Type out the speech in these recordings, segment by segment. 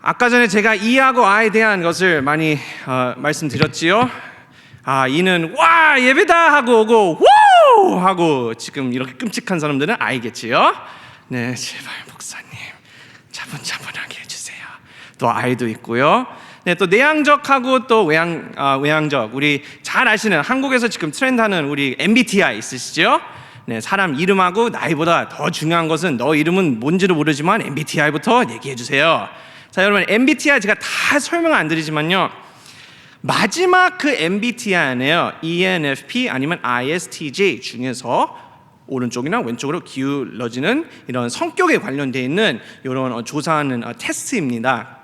아까 전에 제가 이하고 아에 대한 것을 많이 말씀드렸지요. 이는 와 예배다 하고 오고 우 하고 지금 이렇게 끔찍한 사람들은 아이겠지요. 네, 제발 목사님 차분차분하게 해주세요. 또 아이도 있고요. 네, 또 내향적하고 또 외향적. 우리 잘 아시는 한국에서 지금 트렌드하는 우리 MBTI 있으시죠? 네, 사람 이름하고 나이보다 더 중요한 것은 너 이름은 뭔지도 모르지만 MBTI부터 얘기해 주세요. 자, 여러분 MBTI 제가 다 설명 안 드리지만요. 마지막 그 MBTI 안에요. ENFP 아니면 ISTJ 중에서 오른쪽이나 왼쪽으로 기울어지는 이런 성격에 관련되어 있는 이런 조사하는 테스트입니다.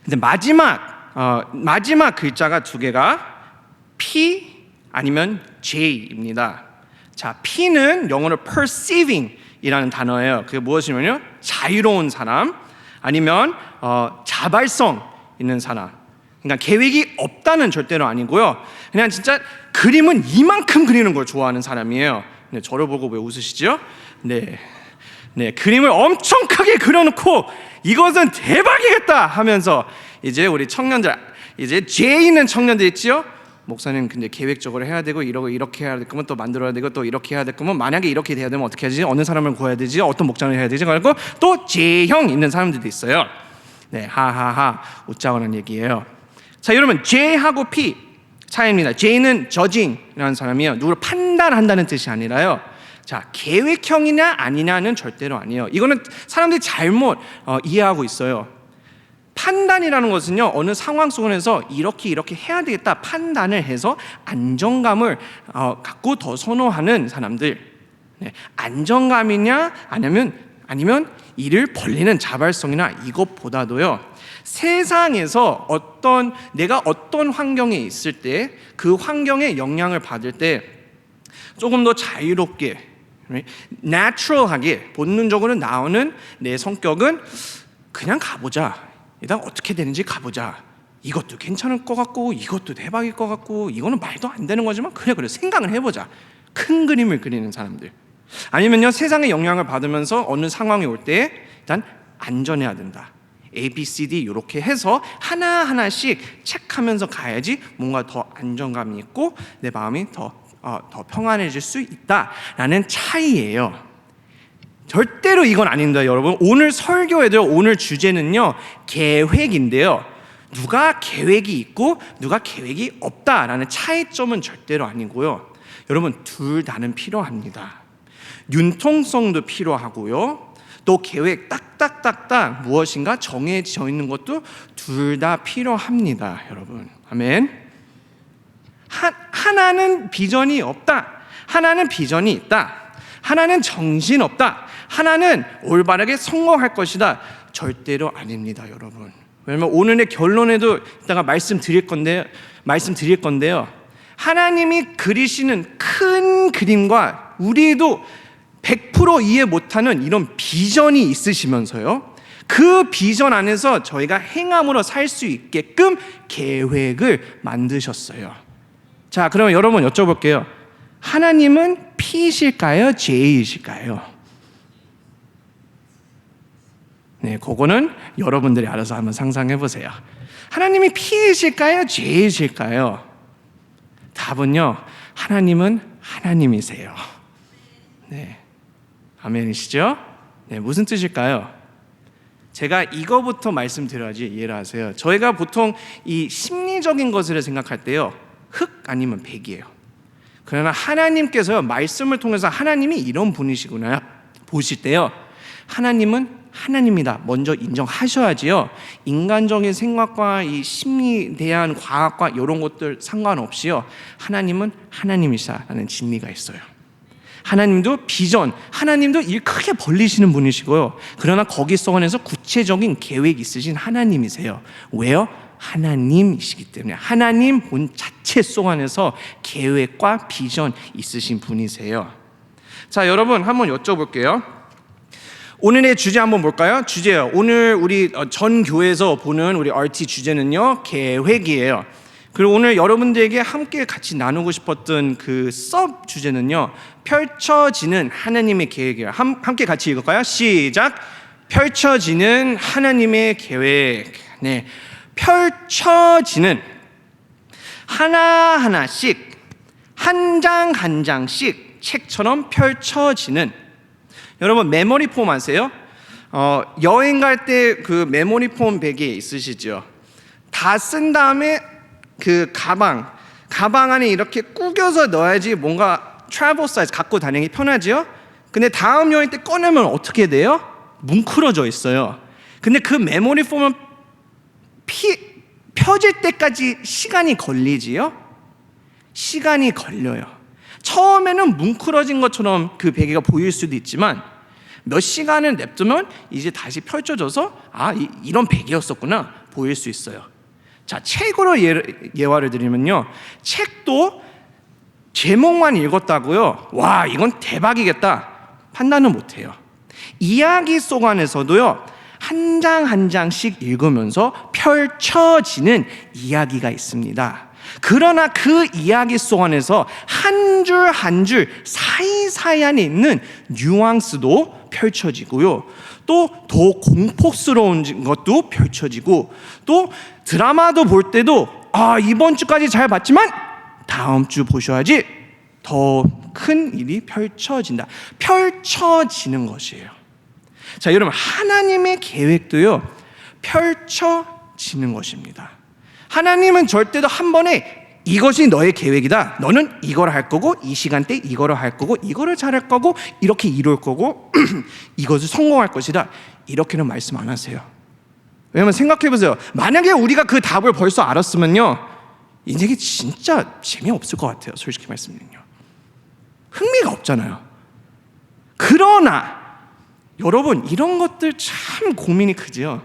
근데 마지막 글자가 두 개가 P 아니면 J입니다. 자, P는 영어로 perceiving 이라는 단어예요. 그게 무엇이냐면요, 자유로운 사람 아니면 자발성 있는 사람. 그러니까 계획이 없다는 절대로 아니고요. 그냥 진짜 그림은 이만큼 그리는 걸 좋아하는 사람이에요. 네, 저를 보고 왜 웃으시죠? 네, 그림을 엄청 크게 그려놓고 이것은 대박이겠다 하면서 이제 우리 청년들, 이제 죄 있는 청년들 있지요? 목사님 근데 계획적으로 해야 되고 이렇게 해야 될 거면 또 만들어야 되고 또 이렇게 해야 될 거면 만약에 이렇게 돼야 되면 어떻게 하지? 어느 사람을 구해야 되지? 어떤 목장을 해야 되지? 그리고 또 J형 있는 사람들도 있어요. 네, 하하하 웃자고는 얘기예요. 자, 여러분 J하고 P 차이입니다. J는 judging이라는 사람이에요. 누구를 판단한다는 뜻이 아니라요. 자, 계획형이냐 아니냐는 절대로 아니에요. 이거는 사람들이 잘못 이해하고 있어요. 판단이라는 것은요, 어느 상황 속에서 이렇게 해야 되겠다 판단을 해서 안정감을 갖고 더 선호하는 사람들. 네, 안정감이냐 아니면 일을 벌리는 자발성이나 이것보다도요, 세상에서 내가 어떤 환경에 있을 때 그 환경에 영향을 받을 때 조금 더 자유롭게 natural하게 본능적으로 나오는 내 성격은 그냥 가보자. 일단 어떻게 되는지 가보자. 이것도 괜찮을 것 같고 이것도 대박일 것 같고 이거는 말도 안 되는 거지만 그래 생각을 해보자. 큰 그림을 그리는 사람들. 아니면요, 세상의 영향을 받으면서 어느 상황이 올 때 일단 안전해야 된다. A, B, C, D 이렇게 해서 하나하나씩 체크하면서 가야지 뭔가 더 안정감이 있고 내 마음이 더 평안해질 수 있다라는 차이예요. 절대로 이건 아닙니다, 여러분. 오늘 설교에도 오늘 주제는요, 계획인데요. 누가 계획이 있고 누가 계획이 없다라는 차이점은 절대로 아니고요. 여러분, 둘 다는 필요합니다. 융통성도 필요하고요. 또 계획 딱딱딱딱 무엇인가 정해져 있는 것도 둘 다 필요합니다, 여러분. 아멘. 하나는 비전이 없다. 하나는 비전이 있다. 하나는 정신 없다. 하나는 올바르게 성공할 것이다. 절대로 아닙니다, 여러분. 왜냐면 오늘의 결론에도 이따가 말씀드릴 건데요. 하나님이 그리시는 큰 그림과 우리도 100% 이해 못하는 이런 비전이 있으시면서요, 그 비전 안에서 저희가 행함으로 살 수 있게끔 계획을 만드셨어요. 자, 그러면 여러분 여쭤볼게요. 하나님은 P이실까요? J이실까요? 네, 그거는 여러분들이 알아서 한번 상상해 보세요. 하나님이 P이실까요? J이실까요? 답은요, 하나님은 하나님이세요. 네, 아멘이시죠? 네, 무슨 뜻일까요? 제가 이거부터 말씀드려야지 이해를 하세요. 저희가 보통 이 심리적인 것을 생각할 때요, 흑 아니면 백이에요. 그러나 하나님께서요, 말씀을 통해서 하나님이 이런 분이시구나 보실 때요, 하나님은 하나님이다 먼저 인정하셔야지요, 인간적인 생각과 이 심리에 대한 과학과 이런 것들 상관없이요, 하나님은 하나님이시다라는 진리가 있어요. 하나님도 비전, 하나님도 일 크게 벌리시는 분이시고요, 그러나 거기 속안에서 구체적인 계획이 있으신 하나님이세요. 왜요? 하나님이시기 때문에. 하나님 본 자체 속안에서 계획과 비전 있으신 분이세요. 자, 여러분 한번 여쭤볼게요. 오늘의 주제 한번 볼까요? 주제요. 오늘 우리 전 교회에서 보는 우리 RT 주제는요, 계획이에요. 그리고 오늘 여러분들에게 함께 같이 나누고 싶었던 그 섭 주제는요, 펼쳐지는 하나님의 계획이에요. 함께 같이 읽을까요? 시작. 펼쳐지는 하나님의 계획. 네, 펼쳐지는 하나하나씩 한 장 한 장씩 책처럼 펼쳐지는. 여러분 메모리 폼 아세요? 여행 갈 때 그 메모리 폼 베개 있으시죠? 다 쓴 다음에 그 가방 안에 이렇게 구겨서 넣어야지 뭔가 트래블 사이즈 갖고 다니기 편하지요? 근데 다음 여행 때 꺼내면 어떻게 돼요? 뭉클어져 있어요. 근데 그 메모리 폼은 펴질 때까지 시간이 걸리지요? 시간이 걸려요. 처음에는 뭉클어진 것처럼 그 베개가 보일 수도 있지만 몇 시간을 냅두면 이제 다시 펼쳐져서 이런 베개였었구나 보일 수 있어요. 자, 책으로 예화를 드리면요, 책도 제목만 읽었다고요, 와 이건 대박이겠다 판단은 못해요. 이야기 속 안에서도요, 한 장 한 장씩 읽으면서 펼쳐지는 이야기가 있습니다. 그러나 그 이야기 속 안에서 한 줄 한 줄 사이사이 안에 있는 뉘앙스도 펼쳐지고요, 또 더 공포스러운 것도 펼쳐지고, 또 드라마도 볼 때도 이번 주까지 잘 봤지만 다음 주 보셔야지 더 큰 일이 펼쳐진다. 펼쳐지는 것이에요. 자, 여러분 하나님의 계획도요 펼쳐지는 것입니다. 하나님은 절대로 한 번에 이것이 너의 계획이다, 너는 이걸 할 거고 이 시간대 이거를 할 거고 이거를 잘할 거고 이렇게 이룰 거고 이것을 성공할 것이다, 이렇게는 말씀 안 하세요. 왜냐면 생각해 보세요. 만약에 우리가 그 답을 벌써 알았으면요, 인생이 진짜 재미없을 것 같아요. 솔직히 말씀드리면요, 흥미가 없잖아요. 그러나 여러분 이런 것들 참 고민이 크지요.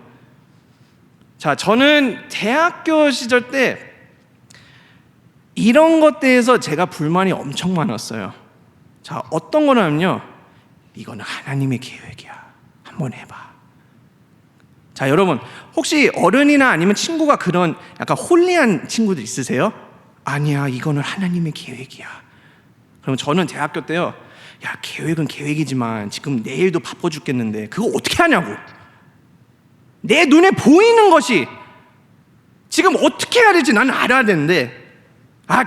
자, 저는 대학교 시절 때 이런 것 대해서 제가 불만이 엄청 많았어요. 자, 어떤 거냐면요, 이거는 하나님의 계획이야, 한번 해봐. 자, 여러분 혹시 어른이나 아니면 친구가 그런 약간 홀리한 친구들 있으세요? 아니야, 이거는 하나님의 계획이야. 그럼 저는 대학교 때요, 야 계획은 계획이지만 지금 내일도 바빠 죽겠는데 그거 어떻게 하냐고. 내 눈에 보이는 것이 지금 어떻게 해야 될지 나는 알아야 되는데,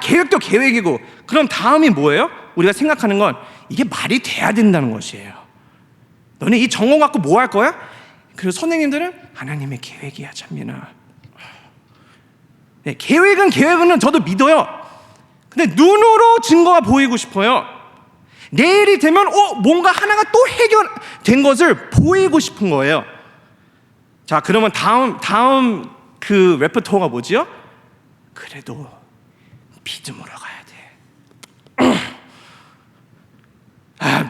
계획도 계획이고, 그럼 다음이 뭐예요? 우리가 생각하는 건 이게 말이 돼야 된다는 것이에요. 너네 이 전공 갖고 뭐 할 거야? 그래서 선생님들은 하나님의 계획이야 찬민아. 네, 계획은 저도 믿어요. 근데 눈으로 증거가 보이고 싶어요. 내일이 되면 뭔가 하나가 또 해결된 것을 보이고 싶은 거예요. 자, 그러면 다음 그 레퍼토어가 뭐지요? 그래도 믿음으로 가야 돼.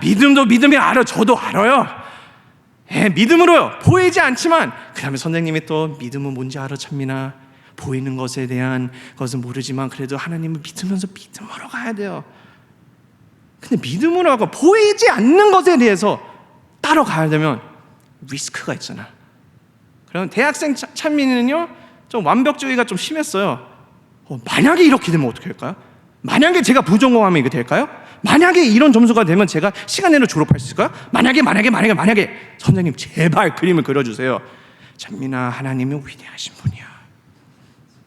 믿음도 믿음이 알아. 저도 알아요. 믿음으로요. 보이지 않지만 그 다음에 선생님이 또 믿음은 뭔지 알아 찬민아. 보이는 것에 대한 것은 모르지만 그래도 하나님을 믿으면서 믿음으로 가야 돼요. 근데 믿음으로 하고 보이지 않는 것에 대해서 따라가야 되면 리스크가 있잖아. 그럼 대학생 찬민이는요, 좀 완벽주의가 좀 심했어요. 만약에 이렇게 되면 어떻게 할까요? 만약에 제가 부전공하면 이게 될까요? 만약에 이런 점수가 되면 제가 시간 내로 졸업할 수 있을까요? 만약에 선생님 제발 그림을 그려주세요. 찬민아, 하나님은 위대하신 분이야.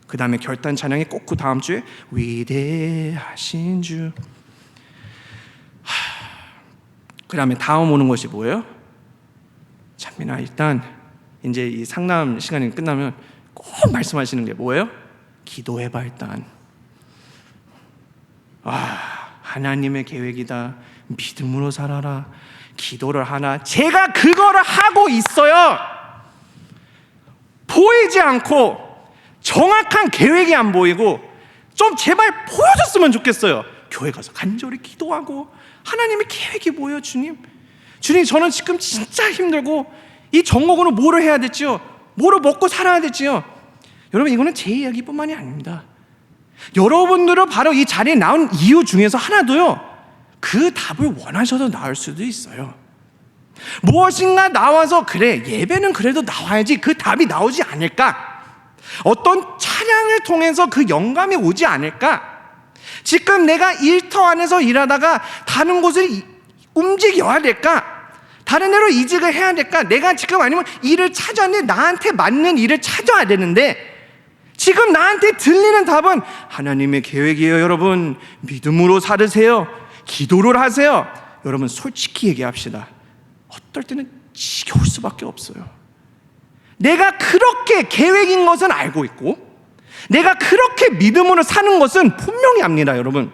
그 다음에 결단 찬양이 꼭 그 다음 주에 위대하신 주. 그 다음에 다음 오는 것이 뭐예요? 찬민아, 일단 이제 이 상담 시간이 끝나면 꼭 말씀하시는 게 뭐예요? 기도해봐 일단. 하나님의 계획이다, 믿음으로 살아라, 기도를 하나. 제가 그거를 하고 있어요. 보이지 않고 정확한 계획이 안 보이고 좀 제발 보여줬으면 좋겠어요. 교회 가서 간절히 기도하고 하나님의 계획이 뭐예요? 주님 저는 지금 진짜 힘들고 이 전공으로 뭐를 해야 됐지요? 뭐를 먹고 살아야 됐지요? 여러분 이거는 제 이야기뿐만이 아닙니다. 여러분들은 바로 이 자리에 나온 이유 중에서 하나도요, 그 답을 원하셔서 나올 수도 있어요. 무엇인가 나와서 그래 예배는 그래도 나와야지, 그 답이 나오지 않을까? 어떤 찬양을 통해서 그 영감이 오지 않을까? 지금 내가 일터 안에서 일하다가 다른 곳을 움직여야 될까? 다른 데로 이직을 해야 될까? 내가 지금 아니면 일을 찾았는데 나한테 맞는 일을 찾아야 되는데 지금 나한테 들리는 답은 하나님의 계획이에요. 여러분, 믿음으로 살으세요. 기도를 하세요. 여러분, 솔직히 얘기합시다. 어떨 때는 지겨울 수밖에 없어요. 내가 그렇게 계획인 것은 알고 있고 내가 그렇게 믿음으로 사는 것은 분명히 압니다. 여러분,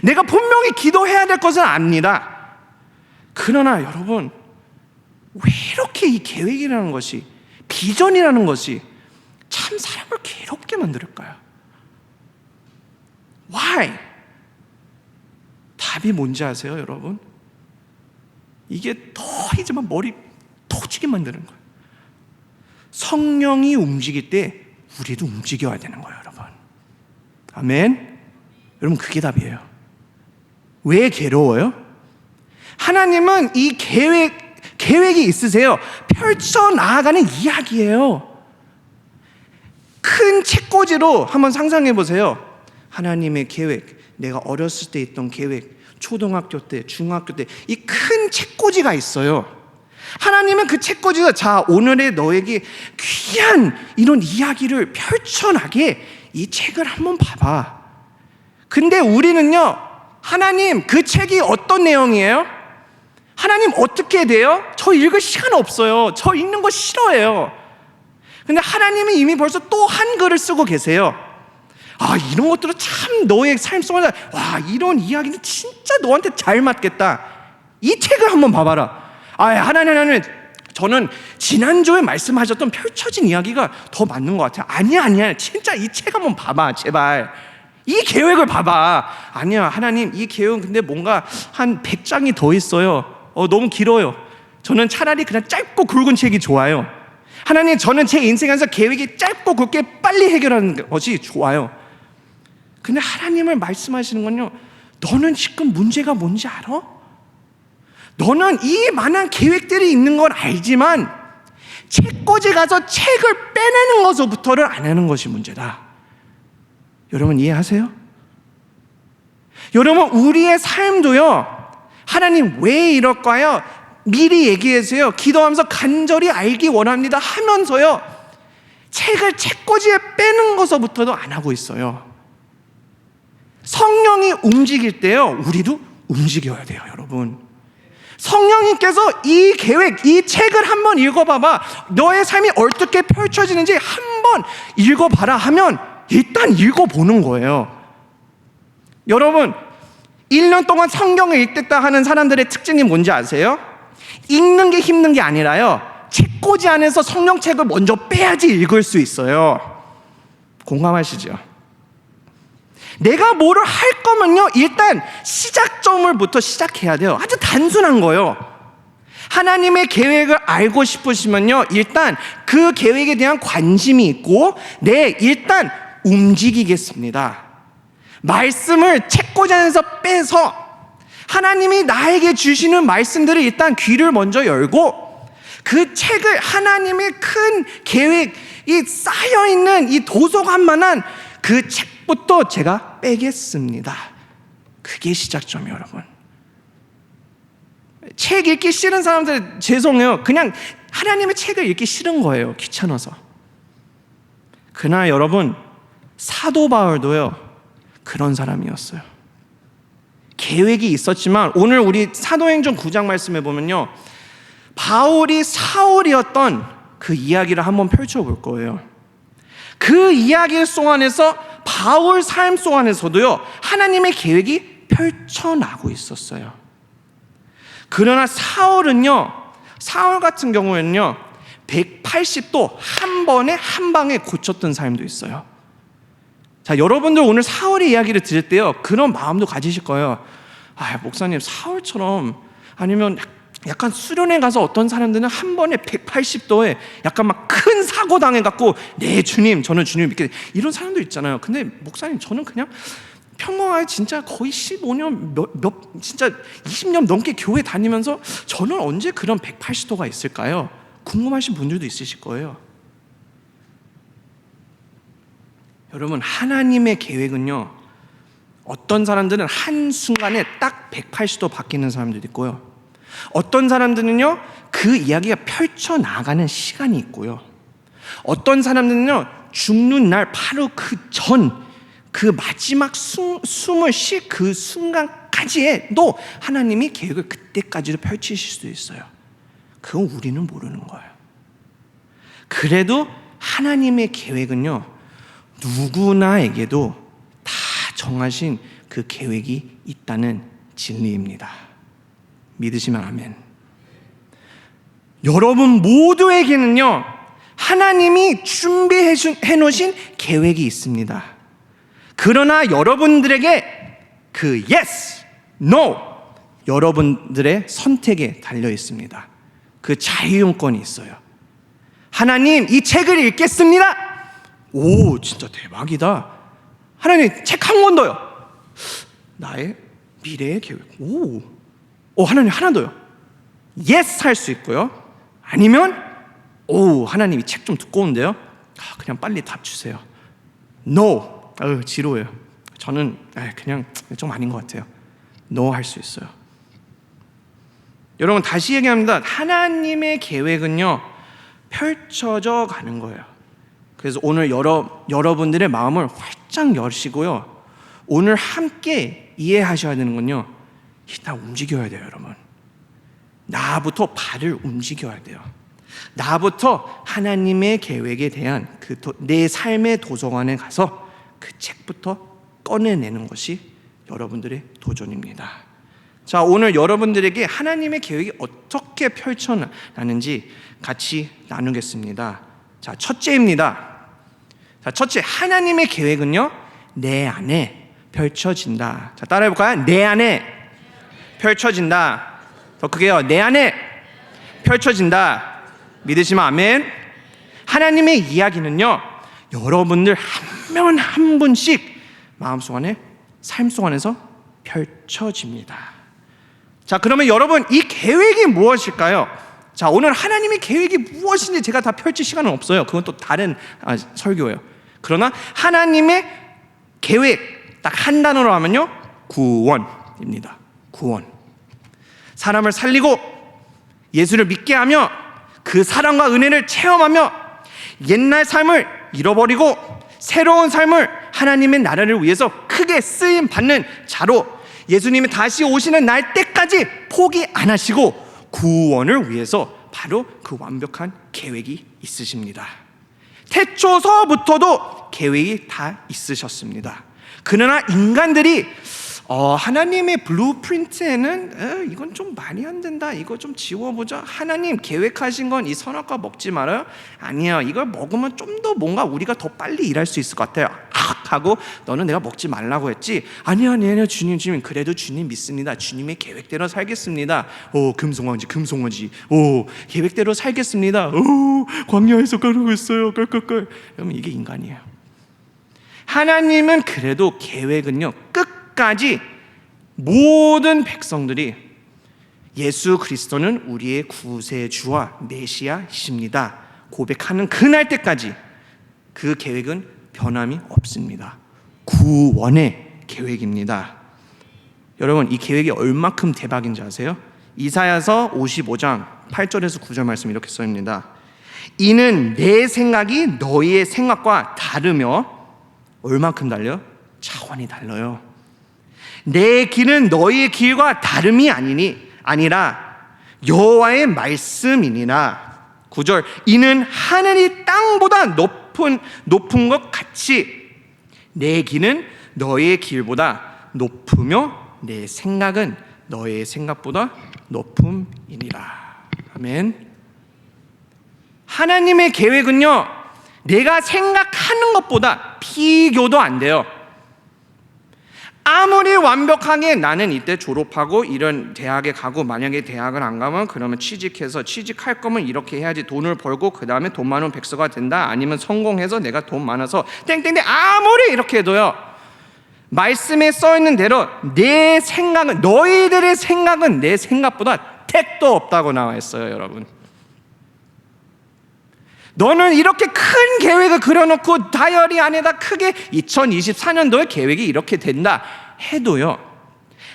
내가 분명히 기도해야 될 것은 압니다. 그러나 여러분, 왜 이렇게 이 계획이라는 것이, 비전이라는 것이 참 사람을 괴롭게 만들까요? Why? 답이 뭔지 아세요, 여러분? 이게 더 이제만 머리 터지게 만드는 거예요. 성령이 움직일 때 우리도 움직여야 되는 거예요, 여러분. 아멘. 여러분, 그게 답이에요. 왜 괴로워요? 하나님은 이 계획이 있으세요. 펼쳐 나아가는 이야기예요. 큰 책꽂이로 한번 상상해 보세요. 하나님의 계획, 내가 어렸을 때 있던 계획, 초등학교 때, 중학교 때 이 큰 책꽂이가 있어요. 하나님은 그 책꽂이가 자, 오늘의 너에게 귀한 이런 이야기를 펼쳐나게 이 책을 한번 봐봐. 근데 우리는요, 하나님 그 책이 어떤 내용이에요? 하나님 어떻게 돼요? 저 읽을 시간 없어요. 저 읽는 거 싫어해요. 근데 하나님이 이미 벌써 또 한 글을 쓰고 계세요. 아, 이런 것들은 참 너의 삶 속에, 와, 이런 이야기는 진짜 너한테 잘 맞겠다. 이 책을 한번 봐봐라. 아, 하나님, 저는 지난주에 말씀하셨던 펼쳐진 이야기가 더 맞는 것 같아요. 아니야, 진짜 이 책 한번 봐봐, 제발. 이 계획을 봐봐. 아니야, 하나님, 이 계획은 근데 뭔가 한 100장이 더 있어요. 너무 길어요. 저는 차라리 그냥 짧고 굵은 책이 좋아요. 하나님, 저는 제 인생에서 계획이 짧고 굵게 빨리 해결하는 것이 좋아요. 근데 하나님을 말씀하시는 건요, 너는 지금 문제가 뭔지 알아? 너는 이 많은 계획들이 있는 건 알지만 책꽂이 가서 책을 빼내는 것부터를 안 하는 것이 문제다. 여러분, 이해하세요? 여러분, 우리의 삶도요, 하나님 왜 이럴까요? 미리 얘기해주세요. 기도하면서 간절히 알기 원합니다 하면서요, 책을 책꽂이에 빼는 것부터도 안 하고 있어요. 성령이 움직일 때요, 우리도 움직여야 돼요, 여러분. 성령님께서 이 계획, 이 책을 한번 읽어봐봐. 너의 삶이 어떻게 펼쳐지는지 한번 읽어봐라 하면 일단 읽어보는 거예요. 여러분, 1년 동안 성경을 읽겠다 하는 사람들의 특징이 뭔지 아세요? 읽는 게 힘든 게 아니라요, 책꽂이 안에서 성령책을 먼저 빼야지 읽을 수 있어요. 공감하시죠? 내가 뭐를 할 거면요, 일단 시작점을부터 시작해야 돼요. 아주 단순한 거예요. 하나님의 계획을 알고 싶으시면요, 일단 그 계획에 대한 관심이 있고, 일단 움직이겠습니다. 말씀을 책꽂이 안에서 빼서 하나님이 나에게 주시는 말씀들을 일단 귀를 먼저 열고, 그 책을 하나님의 큰 계획이 쌓여있는 이 도서관만한 그 책부터 제가 빼겠습니다. 그게 시작점이에요, 여러분. 책 읽기 싫은 사람들 죄송해요. 그냥 하나님의 책을 읽기 싫은 거예요, 귀찮아서. 그러나 여러분, 사도 바울도요, 그런 사람이었어요. 계획이 있었지만 오늘 우리 사도행전 9장 말씀해 보면요, 바울이 사울이었던 그 이야기를 한번 펼쳐볼 거예요. 그 이야기 속 안에서 바울 삶 속 안에서도요, 하나님의 계획이 펼쳐나고 있었어요. 그러나 사울 같은 경우에는요, 180도 한 번에 한 방에 고쳤던 삶도 있어요. 자, 여러분들 오늘 사울의 이야기를 들을 때요, 그런 마음도 가지실 거예요. 아, 목사님, 사울처럼, 아니면 약간 수련회 가서 어떤 사람들은 한 번에 180도에 약간 막 큰 사고 당해갖고, 네, 주님, 저는 주님 믿게, 이런 사람도 있잖아요. 근데 목사님, 저는 그냥 평범하게 진짜 거의 15년, 진짜 20년 넘게 교회 다니면서 저는 언제 그런 180도가 있을까요? 궁금하신 분들도 있으실 거예요. 여러분, 하나님의 계획은요, 어떤 사람들은 한순간에 딱 180도 바뀌는 사람들도 있고요, 어떤 사람들은요, 그 이야기가 펼쳐나가는 시간이 있고요. 어떤 사람들은요, 죽는 날 바로 그 마지막 숨을 쉴 그 순간까지에도 하나님이 계획을 그때까지도 펼치실 수도 있어요. 그건 우리는 모르는 거예요. 그래도 하나님의 계획은요, 누구나에게도 다 정하신 그 계획이 있다는 진리입니다. 믿으시면 아멘. 여러분 모두에게는요, 하나님이 준비해 놓으신 계획이 있습니다. 그러나 여러분들에게 그 yes, no, 여러분들의 선택에 달려 있습니다. 그 자유용권이 있어요. 하나님, 이 책을 읽겠습니다. 오, 진짜 대박이다. 하나님, 책 한 권 더요. 나의 미래의 계획. 오, 하나님 하나 더요. yes 할 수 있고요. 아니면 하나님 이 책 좀 두꺼운데요. 그냥 빨리 답 주세요. no, 지루해요. 저는 그냥 좀 아닌 것 같아요. no 할 수 있어요. 여러분 다시 얘기합니다. 하나님의 계획은요, 펼쳐져 가는 거예요. 그래서 오늘 여러분들의 마음을 활짝 여시고요, 오늘 함께 이해하셔야 되는 건요, 나 움직여야 돼요. 여러분, 나부터 발을 움직여야 돼요. 나부터 하나님의 계획에 대한 내 삶의 도서관에 가서 그 책부터 꺼내내는 것이 여러분들의 도전입니다. 자, 오늘 여러분들에게 하나님의 계획이 어떻게 펼쳐나는지 같이 나누겠습니다. 자, 첫째입니다. 자, 첫째, 하나님의 계획은요, 내 안에 펼쳐진다. 자, 따라해볼까요? 내 안에 펼쳐진다. 더 크게요. 내 안에 펼쳐진다. 믿으시면 아멘. 하나님의 이야기는요, 여러분들 한 명 한 분씩 마음속 안에, 삶 속 안에서 펼쳐집니다. 자, 그러면 여러분, 이 계획이 무엇일까요? 자, 오늘 하나님의 계획이 무엇인지 제가 다 펼칠 시간은 없어요. 그건 또 다른 설교예요. 그러나 하나님의 계획 딱 한 단어로 하면요, 구원입니다. 구원. 사람을 살리고 예수를 믿게 하며 그 사랑과 은혜를 체험하며 옛날 삶을 잃어버리고 새로운 삶을 하나님의 나라를 위해서 크게 쓰임 받는 자로 예수님이 다시 오시는 날 때까지 포기 안 하시고 구원을 위해서 바로 그 완벽한 계획이 있으십니다. 태초서부터도 계획이 다 있으셨습니다. 그러나 인간들이 하나님의 블루프린트에는 이건 좀 많이 안 된다, 이거 좀 지워보자. 하나님 계획하신 건 이 선악과 먹지 말아요. 아니요, 이걸 먹으면 좀 더 뭔가 우리가 더 빨리 일할 수 있을 것 같아요. 하고 너는 내가 먹지 말라고 했지. 아니요 주님 그래도 주님 믿습니다. 주님의 계획대로 살겠습니다. 금송아지 계획대로 살겠습니다. 광야에서 가르고 있어요. 깔깔깔. 여러분, 이게 인간이에요. 하나님은 그래도 계획은요, 끝까지 모든 백성들이 예수 그리스도는 우리의 구세주와 메시아이십니다 고백하는 그날 때까지 그 계획은 변함이 없습니다. 구원의 계획입니다. 여러분, 이 계획이 얼마큼 대박인지 아세요? 이사야서 55장 8절에서 9절 말씀 이렇게 써있습니다. 이는 내 생각이 너희의 생각과 다르며 얼마큼 달려요? 차원이 달라요. 내 길은 너희의 길과 다름이 아니라 여호와의 말씀이니라. 9절, 이는 하늘이 땅보다 높은 것 같이 내 길은 너희의 길보다 높으며 내 생각은 너희의 생각보다 높음이니라. 아멘. 하나님의 계획은요, 내가 생각하는 것보다 비교도 안 돼요. 아무리 완벽하게 나는 이때 졸업하고 이런 대학에 가고, 만약에 대학을 안 가면 그러면 취직할 거면 이렇게 해야지, 돈을 벌고 그 다음에 돈 많은 백서가 된다, 아니면 성공해서 내가 돈 많아서 땡땡땡, 아무리 이렇게 해도요, 말씀에 써있는 대로 내 생각은, 너희들의 생각은 내 생각보다 택도 없다고 나와 있어요. 여러분, 너는 이렇게 큰 계획을 그려놓고 다이어리 안에다 크게 2024년도에 계획이 이렇게 된다 해도요,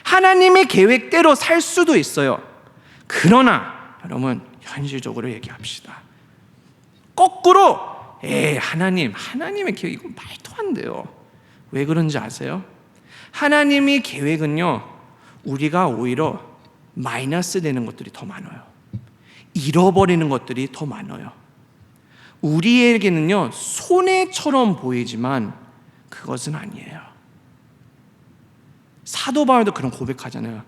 하나님의 계획대로 살 수도 있어요. 그러나 여러분 현실적으로 얘기합시다. 거꾸로 하나님의 계획 이건 말도 안 돼요. 왜 그런지 아세요? 하나님의 계획은요, 우리가 오히려 마이너스 되는 것들이 더 많아요. 잃어버리는 것들이 더 많아요. 우리에게는요, 손해처럼 보이지만 그것은 아니에요. 사도 바울도 그런 고백하잖아요.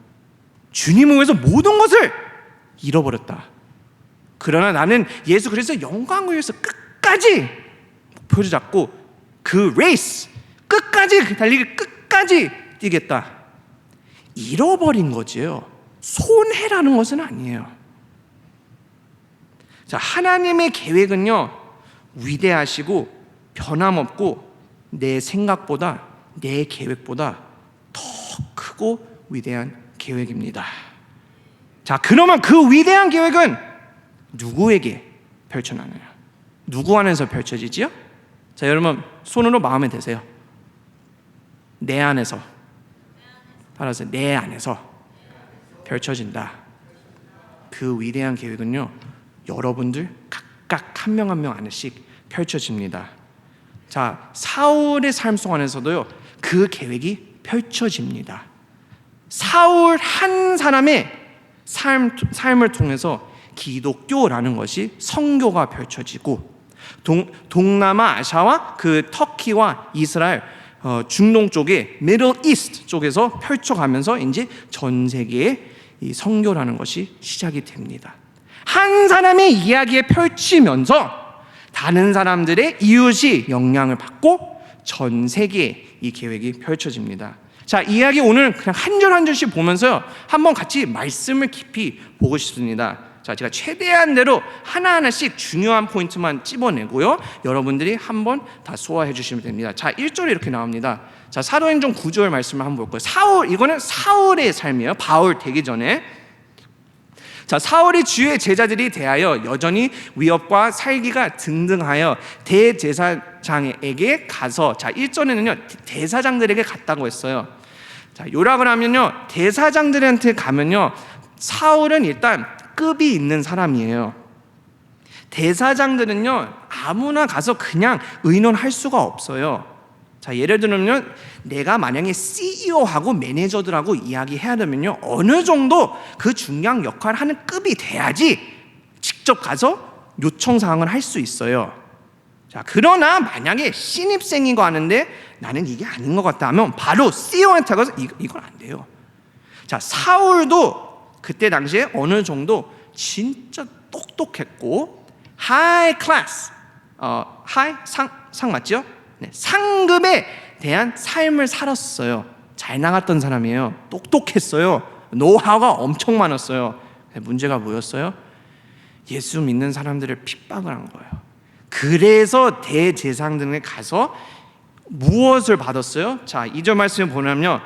주님을 위해서 모든 것을 잃어버렸다. 그러나 나는 예수 그리스도의 영광을 위해서 끝까지 목표를 잡고 그 레이스 끝까지, 그 달리기 끝까지 뛰겠다. 잃어버린 거지요. 손해라는 것은 아니에요. 자, 하나님의 계획은요, 위대하시고 변함없고 내 생각보다, 내 계획보다 더 크고 위대한 계획입니다. 자, 그러면 그 위대한 계획은 누구에게 펼쳐나가요? 누구 안에서 펼쳐지지요? 자, 여러분 손으로 마음에 대세요. 내 안에서, 따라서 내 안에서 펼쳐진다. 그 위대한 계획은요, 여러분들 각각 한 명 한 명 안에씩 펼쳐집니다. 자, 사울의 삶 속 안에서도요, 그 계획이 펼쳐집니다. 사울 한 사람의 삶을 통해서 기독교라는 것이 선교가 펼쳐지고, 동남아 아시아와 그 터키와 이스라엘, 중동 쪽에 미들 이스트 쪽에서 펼쳐가면서 이제 전 세계에 이 선교라는 것이 시작이 됩니다. 한 사람의 이야기에 펼치면서 다른 사람들의 이웃이 영향을 받고 전 세계에 이 계획이 펼쳐집니다. 자, 이야기 오늘 그냥 한 줄 한 줄씩 보면서요, 한번 같이 말씀을 깊이 보고 싶습니다. 자, 제가 최대한 대로 하나하나씩 중요한 포인트만 찝어내고요, 여러분들이 한번 다 소화해 주시면 됩니다. 자, 1절에 이렇게 나옵니다. 자, 사도행전 9절 말씀을 한번 볼 거예요. 이거는 사울의 삶이에요. 바울 되기 전에. 자, 사울이 주의 제자들이 대하여 여전히 위협과 살기가 등등하여 대제사장에게 가서, 자, 1절에는요 대사장들에게 갔다고 했어요. 자, 요락을 하면요, 대사장들한테 가면요, 사울은 일단 급이 있는 사람이에요. 대사장들은요, 아무나 가서 그냥 의논할 수가 없어요. 자, 예를 들면 내가 만약에 CEO하고 매니저들하고 이야기해야 되면요, 어느 정도 그 중요한 역할을 하는 급이 돼야지 직접 가서 요청 사항을 할 수 있어요. 자, 그러나 만약에 신입생인 거 아는데 나는 이게 아닌 것 같다 하면 바로 CEO한테 가서 이건 안 돼요. 자, 사울도 그때 당시에 어느 정도 진짜 똑똑했고 하이 클래스, 하이 상 맞죠? 네, 상급에 대한 삶을 살았어요. 잘 나갔던 사람이에요. 똑똑했어요. 노하우가 엄청 많았어요. 문제가 뭐였어요? 예수 믿는 사람들을 핍박을 한 거예요. 그래서 대제사장들에 가서 무엇을 받았어요? 자, 2절 말씀을 보면요,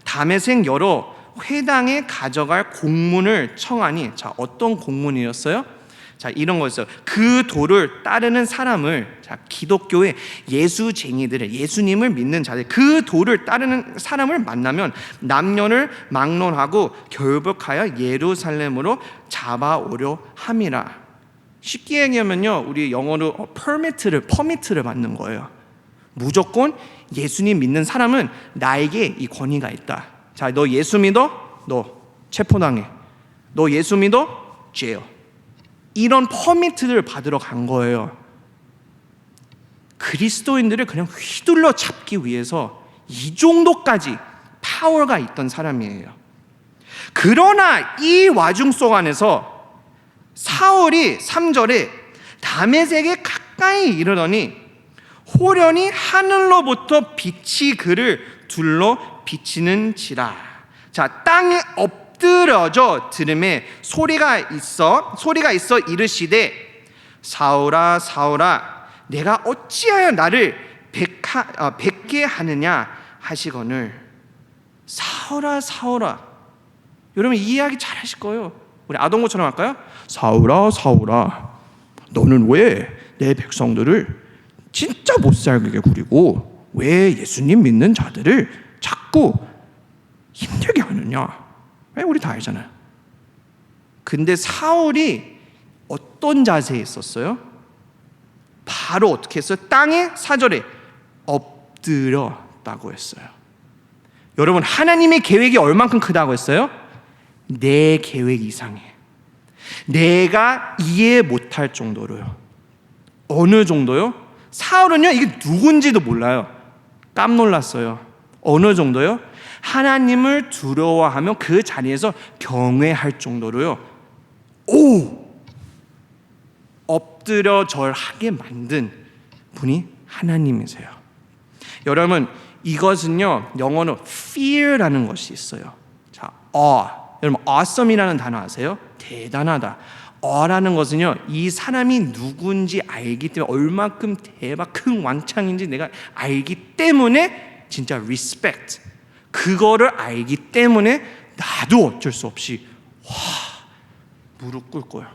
다메섹 여러 회당에 가져갈 공문을 청하니, 자, 어떤 공문이었어요? 자, 이런 거였어요. 그 도를 따르는 사람을, 자, 기독교의 예수쟁이들을, 예수님을 믿는 자들, 그 도를 따르는 사람을 만나면 남녀를 막론하고 결박하여 예루살렘으로 잡아오려 함이라. 쉽게 얘기하면요, 우리 영어로 퍼미트를 받는 거예요. 무조건 예수님 믿는 사람은 나에게 이 권위가 있다. 자, 너 예수 믿어? 너 체포당해. 너 예수 믿어? 죄요. 이런 퍼미트를 받으러 간 거예요. 그리스도인들을 그냥 휘둘러 잡기 위해서 이 정도까지 파워가 있던 사람이에요. 그러나 이 와중 속 안에서 사울이 3절에 다메섹에 가까이 이르더니 호련히 하늘로부터 빛이 그를 둘러 비치는지라. 자, 땅에 엎드려져 들음에 소리가 있어 이르시되 사울아 사울아 내가 어찌하여 나를 뵙게 하느냐 하시거늘. 사울아 사울아. 여러분 이 이야기 잘 하실 거예요. 우리 아동고처럼 할까요? 사울아 사울아 너는 왜 내 백성들을 진짜 못살게 구리고 왜 예수님 믿는 자들을 자꾸 힘들게 하느냐. 왜? 우리 다 알잖아요. 근데 사울이 어떤 자세에 있었어요? 바로 어떻게 했어요? 땅에 4절에 엎드렸다고 했어요. 여러분, 하나님의 계획이 얼만큼 크다고 했어요? 내 계획 이상해. 내가 이해 못할 정도로요. 어느 정도요? 사울은요, 이게 누군지도 몰라요. 깜놀랐어요. 어느 정도요? 하나님을 두려워하며 그 자리에서 경외할 정도로요. 엎드려 절하게 만든 분이 하나님이세요. 여러분, 이것은요, 영어로 fear라는 것이 있어요. 자, 여러분, awesome이라는 단어 아세요? 대단하다. 라는 것은요, 이 사람이 누군지 알기 때문에, 얼마큼 대박 큰 왕창인지 내가 알기 때문에 진짜 respect, 그거를 알기 때문에 나도 어쩔 수 없이 무릎 꿇고요.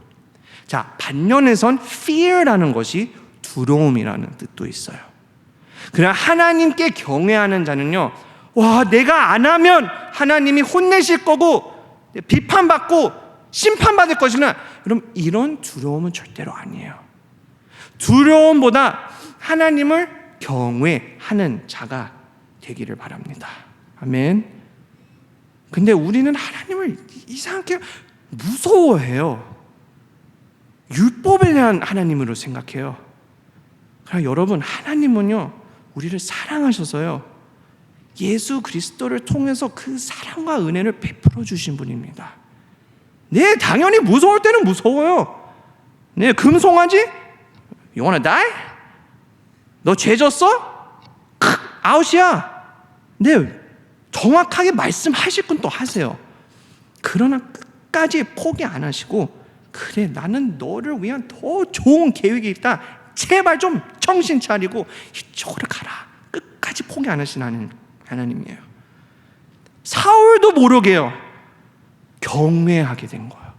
자, 반면에선 fear라는 것이 두려움이라는 뜻도 있어요. 그냥 하나님께 경외하는 자는요, 내가 안 하면 하나님이 혼내실 거고 비판받고 심판받을 것이나, 그럼 이런 두려움은 절대로 아니에요. 두려움보다 하나님을 경외하는 자가 되기를 바랍니다. 아멘. 근데 우리는 하나님을 이상하게 무서워해요. 율법에 대한 하나님으로 생각해요. 그러나 여러분, 하나님은요, 우리를 사랑하셔서요, 예수 그리스도를 통해서 그 사랑과 은혜를 베풀어 주신 분입니다. 네, 당연히 무서울 때는 무서워요. 네, 금송아지? You wanna die? 너 죄 졌어? 아웃이야. 네, 정확하게 말씀하실 건 또 하세요. 그러나 끝까지 포기 안 하시고, 그래, 나는 너를 위한 더 좋은 계획이 있다, 제발 좀 정신 차리고 이쪽으로 가라, 끝까지 포기 안 하시는 하나님이에요. 사울도 모르게요, 경외하게 된 거예요.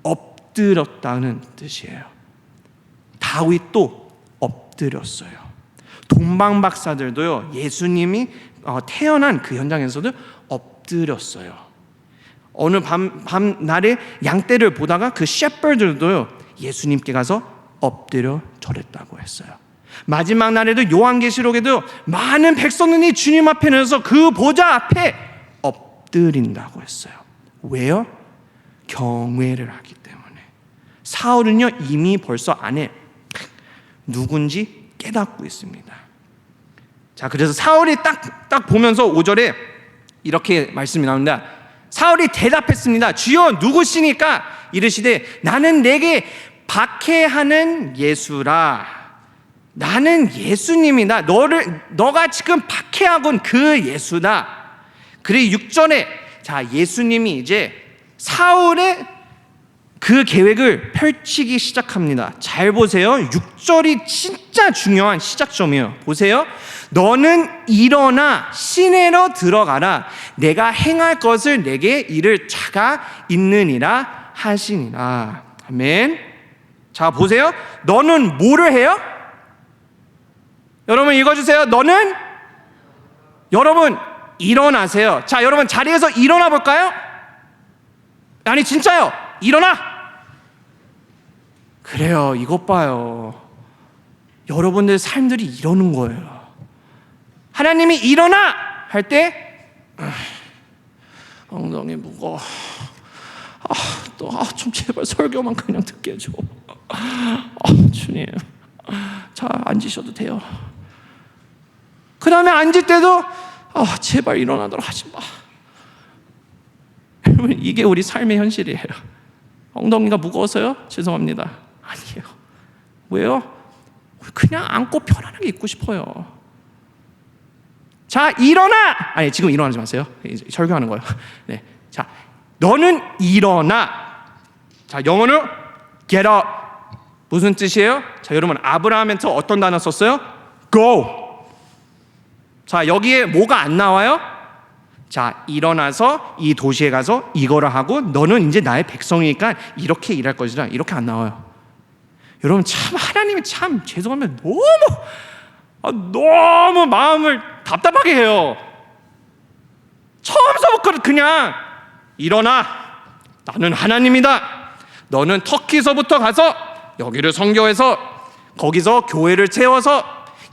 엎드렸다는 뜻이에요. 다윗도 엎드렸어요. 동방박사들도요, 예수님이 태어난 그 현장에서도 엎드렸어요. 어느 밤날에 양떼를 보다가 그 셰퍼들도요, 예수님께 가서 엎드려 절했다고 했어요. 마지막 날에도 요한계시록에도 많은 백성들이 주님 앞에 나서 그 보좌 앞에 엎드린다고 했어요. 왜요? 경외를 하기 때문에. 사울은요, 이미 벌써 안에 누군지 깨닫고 있습니다. 자, 그래서 사울이 딱 보면서 5절에 이렇게 말씀이 나옵니다. 사울이 대답했습니다. 주여, 누구시니까? 이르시되 나는 내게 박해하는 예수라. 나는 예수님이다. 너가 지금 박해하곤 그 예수다. 그리고 6절에 자, 예수님이 이제 사울의 그 계획을 펼치기 시작합니다. 잘 보세요. 6절이 진짜 중요한 시작점이에요. 보세요. 너는 일어나 시내로 들어가라. 내가 행할 것을 내게 이를 자가 있느니라 하시니라. 아멘. 자, 보세요. 너는 뭐를 해요? 여러분 읽어주세요. 너는, 여러분 일어나세요. 자, 여러분 자리에서 일어나 볼까요? 아니 진짜요. 일어나. 그래요. 이것 봐요. 여러분들 삶들이 이러는 거예요. 하나님이 일어나 할 때 엉덩이 무거워. 좀 제발 설교만 그냥 듣게 해줘. 주님, 자 앉으셔도 돼요. 그 다음에 앉을 때도 제발 일어나도록 하지 마. 여러분, 이게 우리 삶의 현실이에요. 엉덩이가 무거워서요? 죄송합니다. 아니에요. 왜요? 그냥 안고 편안하게 있고 싶어요. 자, 일어나! 아니, 지금 일어나지 마세요. 설교하는 거예요. 네. 자, 너는 일어나. 자, 영어로 get up. 무슨 뜻이에요? 자, 여러분, 아브라함한테 어떤 단어 썼어요? go. 자, 여기에 뭐가 안 나와요? 자, 일어나서 이 도시에 가서 이거를 하고 너는 이제 나의 백성이니까 이렇게 일할 것이다. 이렇게 안 나와요. 여러분, 참 하나님이 참 죄송하면 너무 마음을 답답하게 해요. 처음서부터 그냥 일어나. 나는 하나님이다. 너는 터키서부터 가서 여기를 선교해서 거기서 교회를 세워서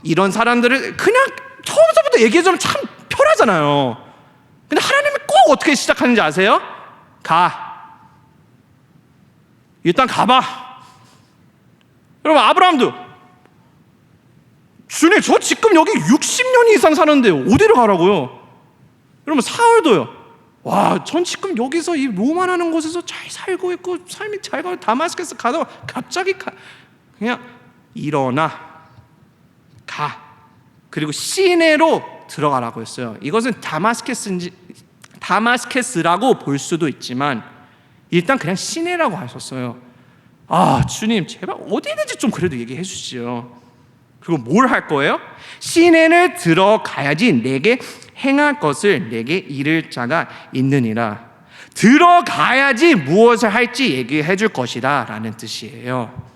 이런 사람들을 그냥 처음서부터 얘기해주면 참 편하잖아요. 근데 하나님이 꼭 어떻게 시작하는지 아세요? 일단 가봐. 여러분, 아브라함도 주님, 저 지금 여기 60년 이상 사는데 어디로 가라고요? 여러분, 사울도요. 전 지금 여기서 이 로마라는 곳에서 잘 살고 있고 삶이 잘 가고 다마스커스 가다가 갑자기 그냥 일어나 가. 그리고 시내로 들어가라고 했어요. 이것은 다마스커스라고 볼 수도 있지만 일단 그냥 시내라고 하셨어요. 주님, 제발 어디든지 좀 그래도 얘기해 주시죠. 그리고 뭘 할 거예요? 시내를 들어가야지 내게 행할 것을 내게 이를 자가 있느니라. 들어가야지 무엇을 할지 얘기해 줄 것이다 라는 뜻이에요.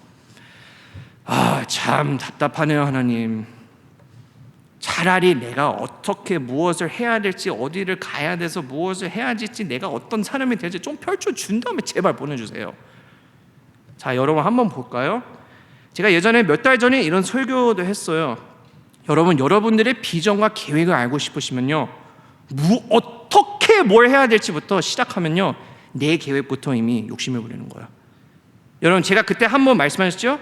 참 답답하네요. 하나님, 차라리 내가 어떻게 무엇을 해야 될지, 어디를 가야 돼서 무엇을 해야 될지, 내가 어떤 사람이 될지 좀 펼쳐준 다음에 제발 보내주세요. 자, 여러분 한번 볼까요? 제가 예전에 몇 달 전에 이런 설교도 했어요. 여러분들의 비전과 계획을 알고 싶으시면요, 어떻게 뭘 해야 될지부터 시작하면요, 내 계획부터 이미 욕심을 부리는 거예요. 여러분, 제가 그때 한번 말씀하셨죠?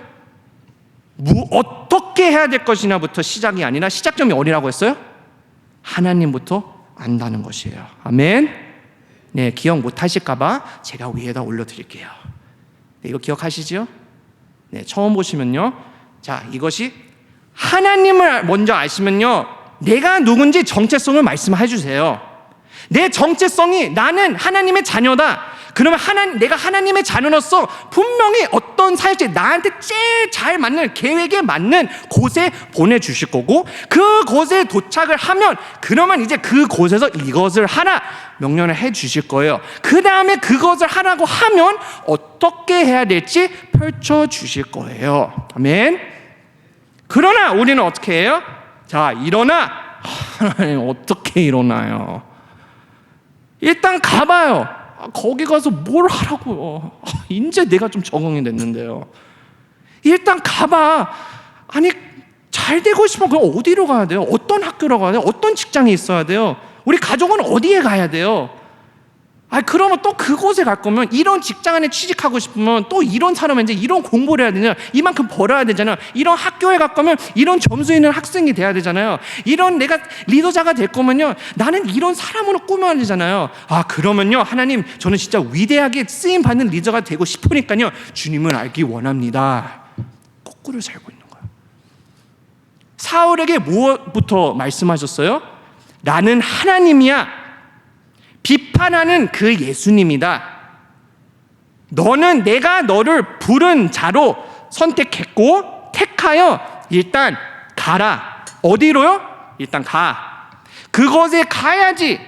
어떻게 해야 될 것이냐부터 시작이 아니라 시작점이 어디라고 했어요? 하나님부터 안다는 것이에요. 아멘. 네, 기억 못 하실까봐 제가 위에다 올려드릴게요. 네, 이거 기억하시죠? 네, 처음 보시면요, 자, 이것이 하나님을 먼저 아시면요, 내가 누군지 정체성을 말씀해 주세요. 내 정체성이 나는 하나님의 자녀다. 그러면 내가 하나님의 자녀로서 분명히 어떤 사역지, 나한테 제일 잘 맞는, 계획에 맞는 곳에 보내주실 거고, 그곳에 도착을 하면 그러면 이제 그곳에서 이것을 하라 명령을 해 주실 거예요. 그 다음에 그것을 하라고 하면 어떻게 해야 될지 펼쳐 주실 거예요. 아멘. 그러나 우리는 어떻게 해요? 자, 일어나. 하나님, 어떻게 일어나요? 일단 가봐요. 거기 가서 뭘 하라고요? 이제 내가 좀 적응이 됐는데요. 일단 가봐. 아니, 잘 되고 싶으면 그럼 어디로 가야 돼요? 어떤 학교로 가야 돼요? 어떤 직장에 있어야 돼요? 우리 가족은 어디에 가야 돼요? 그러면 또 그곳에 갈 거면 이런 직장 안에 취직하고 싶으면 또 이런 사람은 이제 이런 공부를 해야 되냐, 이만큼 벌어야 되잖아요. 이런 학교에 갈 거면 이런 점수 있는 학생이 돼야 되잖아요. 이런 내가 리더자가 될 거면요, 나는 이런 사람으로 꾸며야 되잖아요. 그러면요, 하나님, 저는 진짜 위대하게 쓰임 받는 리더가 되고 싶으니까요, 주님을 알기 원합니다. 거꾸로 살고 있는 거예요. 사울에게 무엇부터 말씀하셨어요? 나는 하나님이야. 비판하는 그 예수님이다. 너는 내가 너를 부른 자로 선택했고 택하여 일단 가라. 어디로요? 일단 가. 그곳에 가야지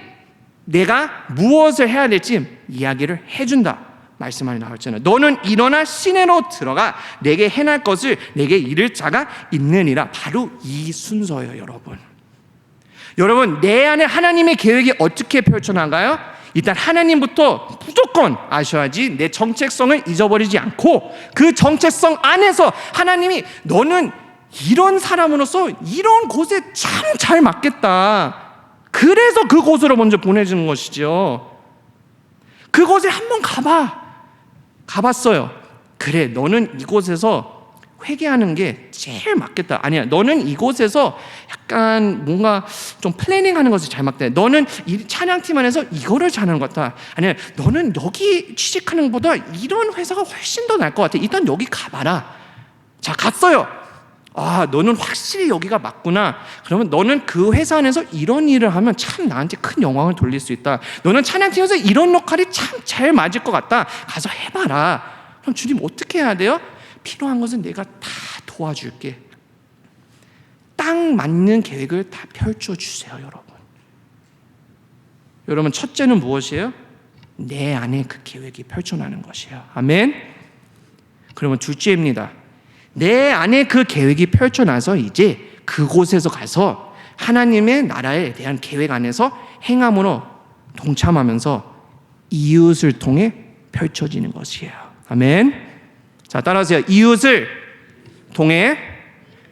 내가 무엇을 해야 될지 이야기를 해준다 말씀이 나왔잖아요. 너는 일어나 시내로 들어가 내게 행할 것을 내게 이를 자가 있느니라. 바로 이 순서예요. 여러분, 내 안에 하나님의 계획이 어떻게 펼쳐나가요? 일단 하나님부터 무조건 아셔야지 내 정체성을 잊어버리지 않고, 그 정체성 안에서 하나님이 너는 이런 사람으로서 이런 곳에 참 잘 맞겠다. 그래서 그곳으로 먼저 보내주는 것이죠. 그곳에 한번 가봤어요. 그래, 너는 이곳에서 회개하는 게 제일 맞겠다. 아니야, 너는 이곳에서 약간 뭔가 좀 플래닝하는 것이 잘 맞다. 너는 이 찬양팀 안에서 이거를 잘하는 것 같다. 아니야, 너는 여기 취직하는 것보다 이런 회사가 훨씬 더 나을 것 같아. 일단 여기 가봐라. 자, 갔어요. 너는 확실히 여기가 맞구나. 그러면 너는 그 회사 안에서 이런 일을 하면 참 나한테 큰 영광을 돌릴 수 있다. 너는 찬양팀에서 이런 역할이 참 잘 맞을 것 같다. 가서 해봐라. 그럼 주님, 어떻게 해야 돼요? 필요한 것은 내가 다 도와줄게. 딱 맞는 계획을 다 펼쳐주세요. 여러분, 첫째는 무엇이에요? 내 안에 그 계획이 펼쳐나는 것이에요. 아멘. 그러면 둘째입니다. 내 안에 그 계획이 펼쳐나서 이제 그곳에서 가서 하나님의 나라에 대한 계획 안에서 행함으로 동참하면서 이웃을 통해 펼쳐지는 것이에요. 아멘. 자, 따라하세요. 이웃을 통해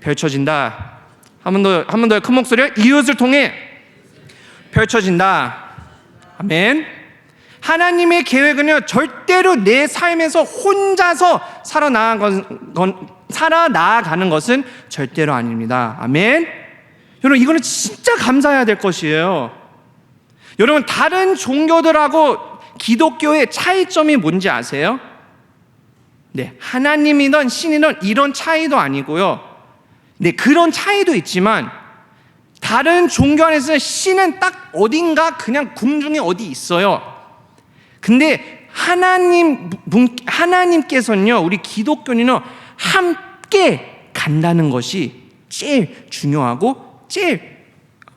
펼쳐진다. 한 번 더 큰 목소리로 이웃을 통해 펼쳐진다. 아멘. 하나님의 계획은요, 절대로 내 삶에서 혼자서 살아나가는 것은 절대로 아닙니다. 아멘. 여러분, 이거는 진짜 감사해야 될 것이에요. 여러분, 다른 종교들하고 기독교의 차이점이 뭔지 아세요? 네, 하나님이든 신이든 이런 차이도 아니고요. 네, 그런 차이도 있지만 다른 종교 안에서 신은 딱 어딘가 그냥 궁중에 어디 있어요. 근데 하나님께서는요, 우리 기독교인은 함께 간다는 것이 제일 중요하고 제일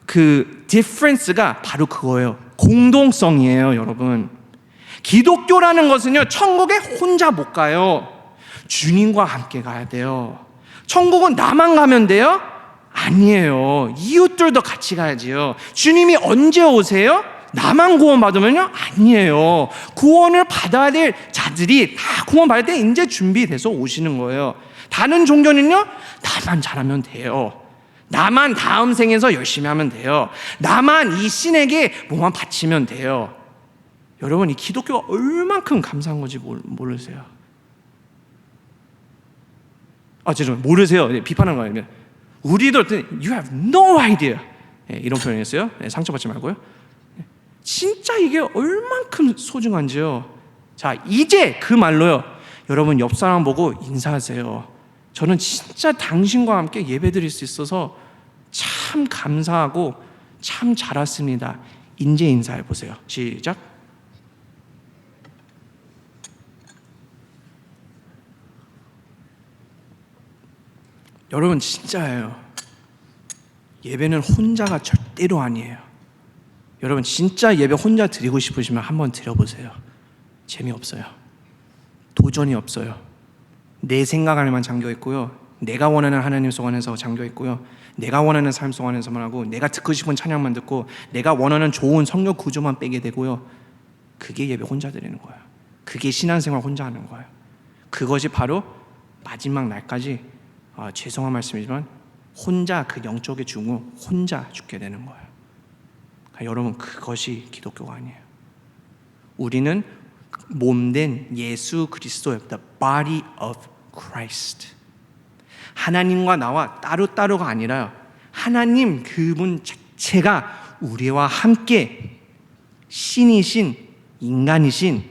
그 디퍼런스가 바로 그거예요. 공동성이에요, 여러분. 기독교라는 것은요, 천국에 혼자 못 가요. 주님과 함께 가야 돼요. 천국은 나만 가면 돼요? 아니에요. 이웃들도 같이 가야지요. 주님이 언제 오세요? 나만 구원받으면요? 아니에요. 구원을 받아야 될 자들이 다 구원받을 때 이제 준비돼서 오시는 거예요. 다른 종교는요, 나만 잘하면 돼요. 나만 다음 생에서 열심히 하면 돼요. 나만 이 신에게 뭐만 바치면 돼요. 여러분, 이 기독교가 얼만큼 감사한 건지 모르세요? 죄송해요. 모르세요. 비판하는 거 아니면 우리도 you have no idea. 이런 표현이었어요. 상처받지 말고요. 진짜 이게 얼만큼 소중한지요. 자, 이제 그 말로요, 여러분 옆 사람 보고 인사하세요. 저는 진짜 당신과 함께 예배드릴 수 있어서 참 감사하고 참 잘 왔습니다. 이제 인사해 보세요. 시작. 여러분, 진짜예요. 예배는 혼자가 절대로 아니에요. 여러분, 진짜 예배 혼자 드리고 싶으시면 한번 드려보세요. 재미없어요. 도전이 없어요. 내 생각 안에만 잠겨 있고요. 내가 원하는 하나님 속 안에서 잠겨 있고요. 내가 원하는 삶 속 안에서만 하고, 내가 듣고 싶은 찬양만 듣고, 내가 원하는 좋은 성경 구조만 빼게 되고요. 그게 예배 혼자 드리는 거예요. 그게 신앙생활 혼자 하는 거예요. 그것이 바로 마지막 날까지 죄송한 말씀이지만 혼자 그 영적의 중을 혼자 죽게 되는 거예요. 그러니까 여러분, 그것이 기독교가 아니에요. 우리는 몸된 예수 그리스도의 the body of Christ. 하나님과 나와 따로따로가 아니라 하나님 그분 자체가 우리와 함께 신이신 인간이신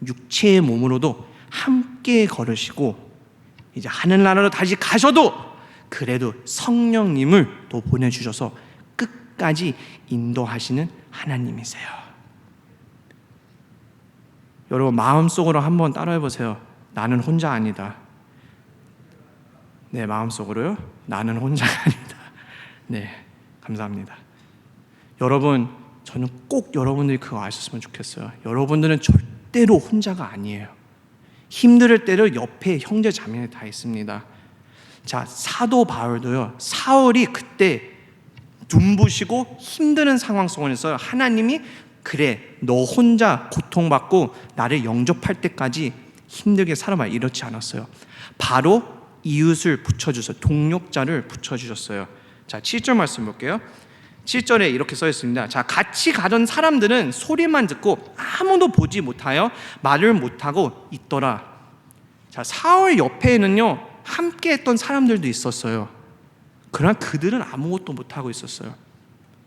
육체의 몸으로도 함께 걸으시고, 이제 하늘나라로 다시 가셔도 그래도 성령님을 또 보내주셔서 끝까지 인도하시는 하나님이세요. 여러분, 마음속으로 한번 따라해 보세요. 나는 혼자 아니다. 네, 마음속으로요. 나는 혼자가 아니다. 네, 감사합니다. 여러분, 저는 꼭 여러분들이 그거 아셨으면 좋겠어요. 여러분들은 절대로 혼자가 아니에요. 힘들 때를 옆에 형제 자매가 다 있습니다. 자, 사도 바울도요, 사울이 그때 눈부시고 힘드는 상황 속에서 하나님이 그래, 너 혼자 고통받고 나를 영접할 때까지 힘들게 살아봐, 이렇지 않았어요. 바로 이웃을 붙여주셔서 동력자를 붙여주셨어요. 자, 7절 말씀 볼게요. 7절에 이렇게 써 있습니다. 자, 같이 가던 사람들은 소리만 듣고 아무도 보지 못하여 말을 못하고 있더라. 자, 사울 옆에는요, 함께 했던 사람들도 있었어요. 그러나 그들은 아무것도 못하고 있었어요.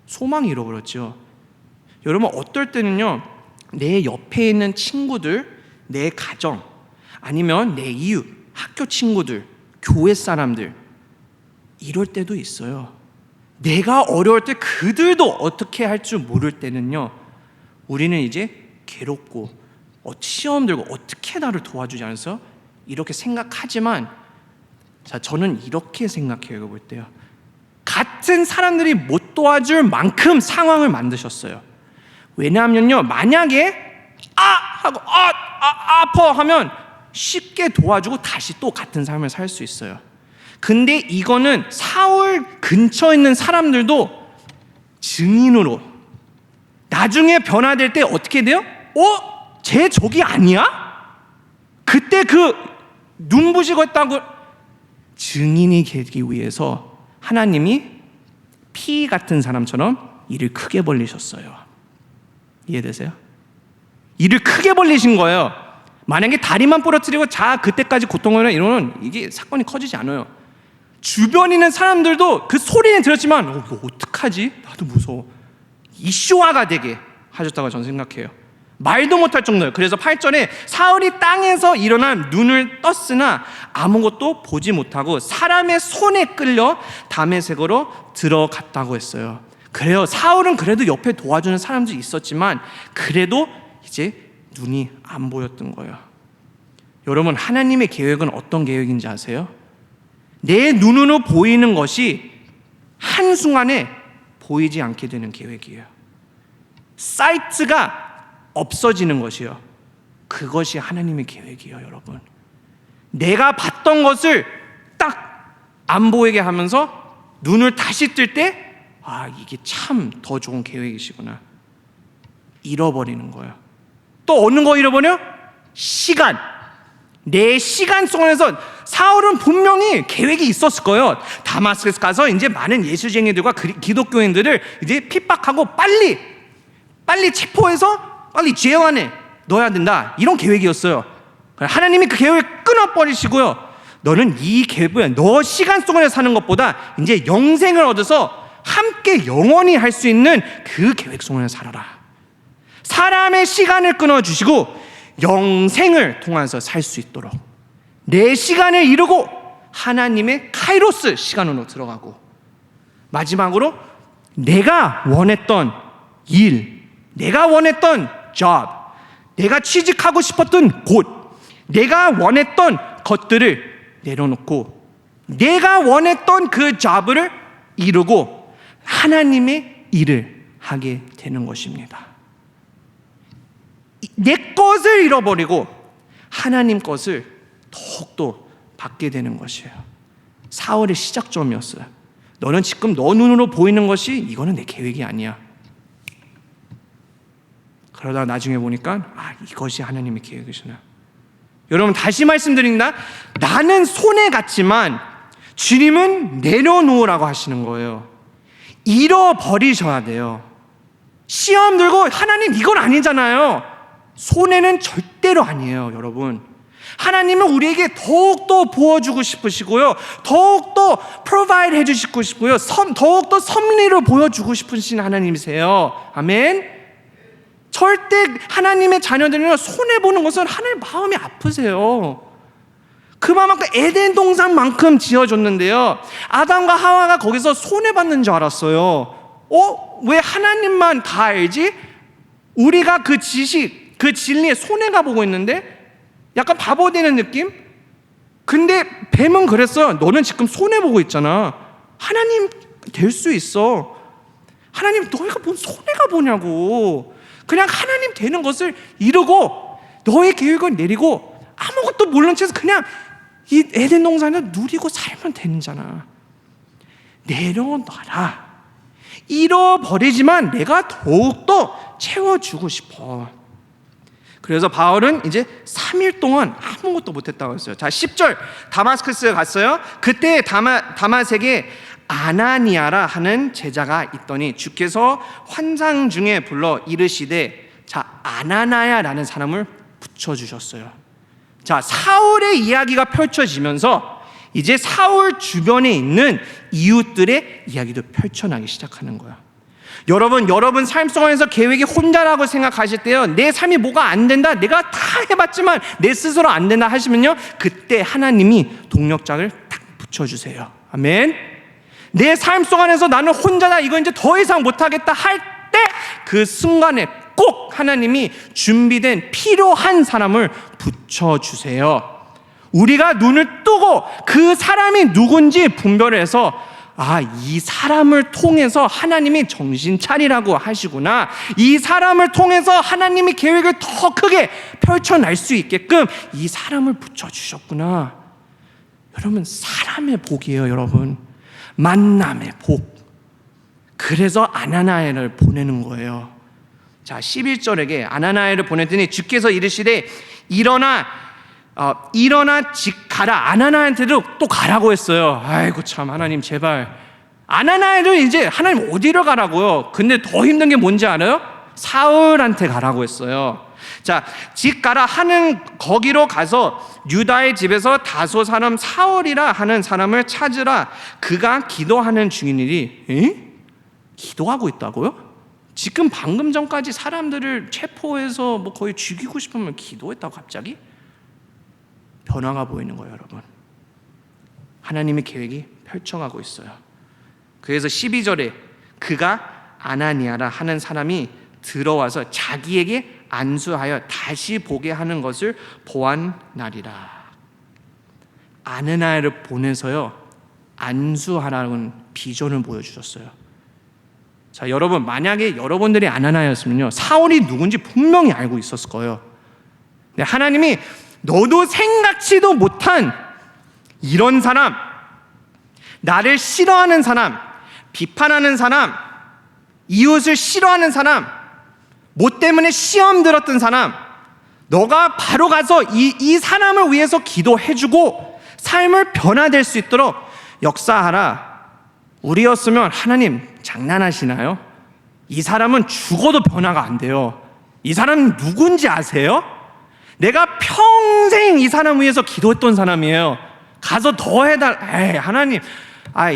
소망이 잃어버렸죠. 여러분, 어떨 때는요, 내 옆에 있는 친구들, 내 가정, 아니면 내 이웃, 학교 친구들, 교회 사람들, 이럴 때도 있어요. 내가 어려울 때 그들도 어떻게 할 줄 모를 때는요, 우리는 이제 괴롭고 시험 들고 어떻게 나를 도와주지 않아서 이렇게 생각하지만, 자, 저는 이렇게 생각해요. 볼 때요, 같은 사람들이 못 도와줄 만큼 상황을 만드셨어요. 왜냐하면요, 만약에 하고 아파 하면 쉽게 도와주고 다시 또 같은 삶을 살 수 있어요. 근데 이거는 사울 근처에 있는 사람들도 증인으로 나중에 변화될 때 어떻게 돼요? 쟤 저기 아니야? 그때 그 눈부시고 했다고 증인이 되기 위해서 하나님이 피 같은 사람처럼 이를 크게 벌리셨어요. 이해되세요? 이를 크게 벌리신 거예요. 만약에 다리만 부러뜨리고 자 그때까지 고통을 이러면 이게 사건이 커지지 않아요. 주변에 있는 사람들도 그 소리는 들었지만 이거 어떡하지? 나도 무서워. 이슈화가 되게 하셨다고 저는 생각해요. 말도 못할 정도예요. 그래서 8절에 사울이 땅에서 일어나 눈을 떴으나 아무것도 보지 못하고 사람의 손에 끌려 다메섹으로 들어갔다고 했어요. 그래요. 사울은 그래도 옆에 도와주는 사람들이 있었지만 그래도 이제 눈이 안 보였던 거예요. 여러분, 하나님의 계획은 어떤 계획인지 아세요? 내 눈으로 보이는 것이 한순간에 보이지 않게 되는 계획이에요. 사이트가 없어지는 것이요. 그것이 하나님의 계획이에요, 여러분. 내가 봤던 것을 딱 안 보이게 하면서 눈을 다시 뜰 때 이게 참 더 좋은 계획이시구나. 잃어버리는 거예요. 또 어느 거 잃어버려? 시간. 내 시간 속에서 사울은 분명히 계획이 있었을 거예요. 다마스커스 가서 이제 많은 예수쟁이들과 기독교인들을 이제 핍박하고 빨리 체포해서 빨리 죄 안에 넣어야 된다. 이런 계획이었어요. 하나님이 그 계획을 끊어버리시고요. 너는 이 계획을 너 시간 속에 사는 것보다 이제 영생을 얻어서 함께 영원히 할 수 있는 그 계획 속에 살아라. 사람의 시간을 끊어주시고 영생을 통해서 살 수 있도록 내 시간을 이루고 하나님의 카이로스 시간으로 들어가고 마지막으로 내가 원했던 일, 내가 원했던 job, 내가 취직하고 싶었던 곳, 내가 원했던 것들을 내려놓고 내가 원했던 그 job을 이루고 하나님의 일을 하게 되는 것입니다. 내 것을 잃어버리고 하나님 것을 더욱더 받게 되는 것이에요. 사울의 시작점이었어요. 너는 지금 너 눈으로 보이는 것이 이거는 내 계획이 아니야. 그러다 나중에 보니까 이것이 하나님의 계획이시구나. 여러분, 다시 말씀드립니다. 나는 손해 같지만 주님은 내려놓으라고 하시는 거예요. 잃어버리셔야 돼요. 시험 들고 하나님 이건 아니잖아요. 손해는 절대로 아니에요, 여러분. 하나님은 우리에게 더욱더 부어주고 싶으시고요, 더욱더 프로바이드 해주시고 싶고요, 더욱더 섭리를 보여주고 싶으신 하나님이세요. 아멘. 절대 하나님의 자녀들은 손해보는 것은 하나님 마음이 아프세요. 그만큼 에덴 동산만큼 지어줬는데요, 아담과 하와가 거기서 손해받는 줄 알았어요. 왜 하나님만 다 알지? 우리가 그 지식, 그 진리에 손해가 보고 있는데 약간 바보 되는 느낌? 근데 뱀은 그랬어요. 너는 지금 손해보고 있잖아. 하나님 될 수 있어. 하나님 너희가 뭔 손해가 보냐고. 그냥 하나님 되는 것을 이루고 너의 계획을 내리고 아무것도 모르는 채로 그냥 이 에덴 동산을 누리고 살면 되는잖아. 내려놔라. 잃어버리지만 내가 더욱더 채워주고 싶어. 그래서 바울은 이제 3일 동안 아무것도 못했다고 했어요. 자, 10절 다마스커스에 갔어요. 그때 다마섹에 아나니아라 하는 제자가 있더니 주께서 환상 중에 불러 이르시되 아나나야라는 사람을 붙여주셨어요. 자, 사울의 이야기가 펼쳐지면서 이제 사울 주변에 있는 이웃들의 이야기도 펼쳐나기 시작하는 거야. 여러분 삶 속에서 계획이 혼자라고 생각하실 때요, 내 삶이 뭐가 안 된다, 내가 다 해봤지만 내 스스로 안 된다 하시면요, 그때 하나님이 동력장을 딱 붙여주세요. 아멘. 내 삶 속 안에서 나는 혼자다, 이거 이제 더 이상 못하겠다 할 때 그 순간에 꼭 하나님이 준비된 필요한 사람을 붙여주세요. 우리가 눈을 뜨고 그 사람이 누군지 분별해서 이 사람을 통해서 하나님이 정신 차리라고 하시구나, 이 사람을 통해서 하나님이 계획을 더 크게 펼쳐날 수 있게끔 이 사람을 붙여주셨구나. 여러분, 사람의 복이에요. 여러분, 만남의 복. 그래서 아나나야를 보내는 거예요. 자, 11절에게 아나나야를 보냈더니 주께서 이르시되 일어나 일어나 직 가라. 아나나한테도 또 가라고 했어요. 아이고 참, 하나님 제발. 아나나에도 이제 하나님 어디로 가라고요? 근데 더 힘든 게 뭔지 알아요? 사울한테 가라고 했어요. 자, 직 가라 하는 거기로 가서 유다의 집에서 다소 사람 사울이라 하는 사람을 찾으라. 그가 기도하는 중이니리. 기도하고 있다고요? 지금 방금 전까지 사람들을 체포해서 뭐 거의 죽이고 싶으면 기도했다고 갑자기? 변화가 보이는 거예요, 여러분. 하나님의 계획이 펼쳐가고 있어요. 그래서 12절에 그가 아나니아라 하는 사람이 들어와서 자기에게 안수하여 다시 보게 하는 것을 보았나리라. 아나니아를 보내서요, 안수하라는 비전을 보여주셨어요. 자, 여러분, 만약에 여러분들이 아나니아였으면요, 사울이 누군지 분명히 알고 있었을 거예요. 근데 하나님이 너도 생각지도 못한 이런 사람, 나를 싫어하는 사람, 비판하는 사람, 이웃을 싫어하는 사람, 뭐 때문에 시험 들었던 사람, 너가 바로 가서 이 사람을 위해서 기도해주고 삶을 변화될 수 있도록 역사하라. 우리였으면 하나님 장난하시나요? 이 사람은 죽어도 변화가 안 돼요. 이 사람은 누군지 아세요? 내가 평생 이 사람 위해서 기도했던 사람이에요. 가서 더 해달. 하나님,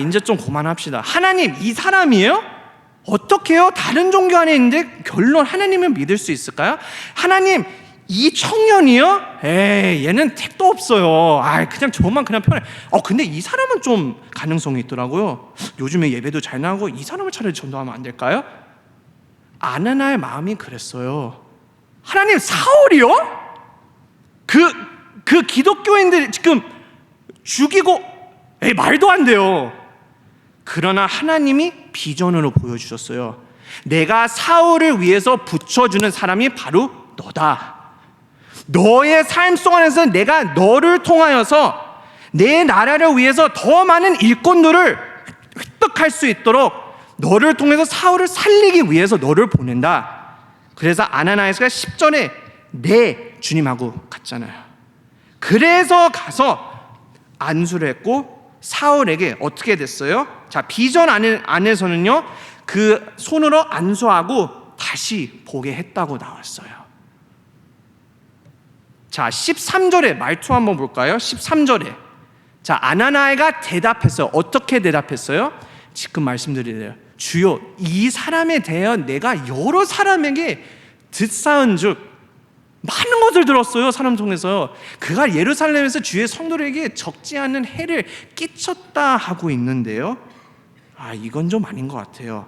이제 좀 그만합시다. 하나님, 이 사람이에요? 어떻게요? 다른 종교 안에 있는데 결론 하나님을 믿을 수 있을까요? 하나님, 이 청년이요? 얘는 택도 없어요. 그냥 저만 그냥 편해. 근데 이 사람은 좀 가능성이 있더라고요. 요즘에 예배도 잘 나오고 이 사람을 차라리 전도하면 안 될까요? 아나나의 마음이 그랬어요. 하나님, 사울이요? 그 기독교인들 지금 죽이고, 말도 안 돼요. 그러나 하나님이 비전으로 보여주셨어요. 내가 사울을 위해서 붙여주는 사람이 바로 너다. 너의 삶 속에서 내가 너를 통하여서 내 나라를 위해서 더 많은 일꾼들을 획득할 수 있도록 너를 통해서 사울을 살리기 위해서 너를 보낸다. 그래서 아나니아가 10절에 네, 주님하고 갔잖아요. 그래서 가서 안수를 했고 사울에게 어떻게 됐어요? 자, 비전 안에서는요, 그 손으로 안수하고 다시 보게 했다고 나왔어요. 자, 13절에 말투 한번 볼까요? 13절에 자, 아나니아가 대답했어요. 어떻게 대답했어요? 지금 말씀드리래요. 주여, 이 사람에 대하여 내가 여러 사람에게 듣사은 즉 많은 것을 들었어요. 사람 통해서 그가 예루살렘에서 주의 성도들에게 적지 않은 해를 끼쳤다 하고 있는데요, 이건 좀 아닌 것 같아요.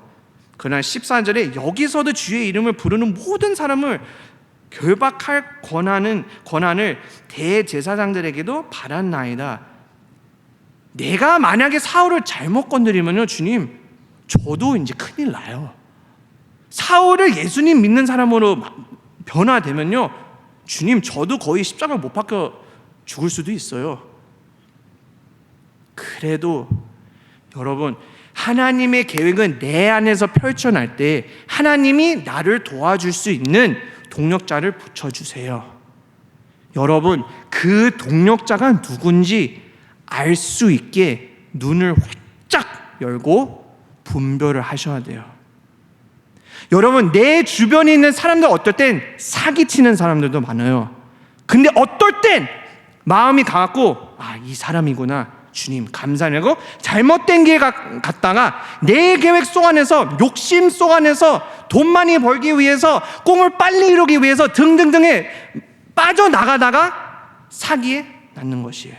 그러나 14절에 여기서도 주의 이름을 부르는 모든 사람을 결박할 권한을 대제사장들에게도 받았나이다. 내가 만약에 사울을 잘못 건드리면요, 주님, 저도 이제 큰일 나요. 사울을 예수님 믿는 사람으로 변화되면요, 주님, 저도 거의 십자가 못 박혀 죽을 수도 있어요. 그래도 여러분, 하나님의 계획은 내 안에서 펼쳐날 때 하나님이 나를 도와줄 수 있는 동력자를 붙여주세요. 여러분, 그 동력자가 누군지 알 수 있게 눈을 활짝 열고 분별을 하셔야 돼요. 여러분, 내 주변에 있는 사람들 어떨 땐 사기치는 사람들도 많아요. 근데 어떨 땐 마음이 가갖고 이 사람이구나, 주님 감사하고 잘못된 길 갔다가 내 계획 속 안에서, 욕심 속 안에서 돈 많이 벌기 위해서, 꿈을 빨리 이루기 위해서 등등등에 빠져나가다가 사기에 낳는 것이에요.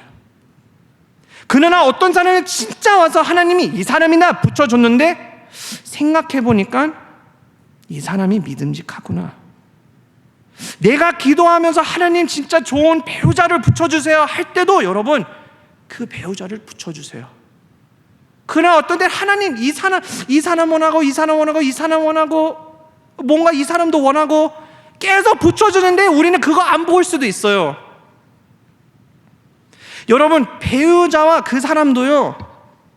그러나 어떤 사람은 진짜 와서 하나님이 이 사람이나 붙여줬는데 생각해보니까 이 사람이 믿음직하구나. 내가 기도하면서 하나님 진짜 좋은 배우자를 붙여주세요 할 때도 여러분, 그 배우자를 붙여주세요. 그러나 어떤 때 하나님 이 사람 원하고 이 사람 원하고 이 사람 원하고 뭔가 이 사람도 원하고 계속 붙여주는데 우리는 그거 안 볼 수도 있어요. 여러분, 배우자와 그 사람도요,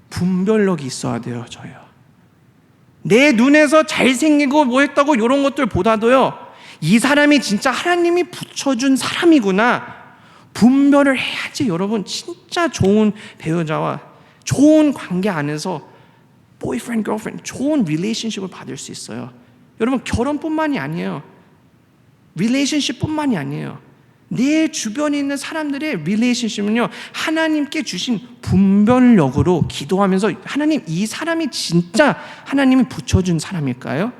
분별력이 있어야 돼요. 저요. 내 눈에서 잘생기고 뭐 했다고 이런 것들 보다도요, 이 사람이 진짜 하나님이 붙여준 사람이구나, 분별을 해야지 여러분 진짜 좋은 배우자와 좋은 관계 안에서 boyfriend, girlfriend, 좋은 relationship을 받을 수 있어요. 여러분 결혼뿐만이 아니에요. relationship뿐만이 아니에요. 내 주변에 있는 사람들의 relationship은요, 하나님께 주신 분별력으로 기도하면서 하나님, 이 사람이 진짜 하나님이 붙여준 사람일까요?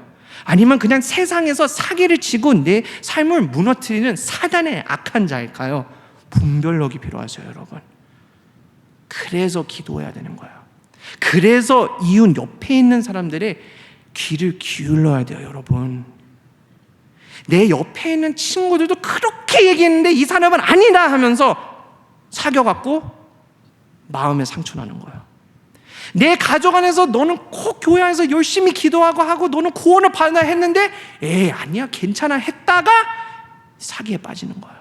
아니면 그냥 세상에서 사기를 치고 내 삶을 무너뜨리는 사단의 악한 자일까요? 분별력이 필요하죠, 여러분. 그래서 기도해야 되는 거예요. 그래서 이웃 옆에 있는 사람들의 귀를 기울여야 돼요, 여러분. 내 옆에 있는 친구들도 그렇게 얘기했는데 이 사람은 아니다 하면서 사겨갖고 마음에 상처나는 거예요. 내 가족 안에서 너는 꼭 교회 안에서 열심히 기도하고 하고 너는 구원을 받아야 했는데 아니야 괜찮아 했다가 사기에 빠지는 거예요.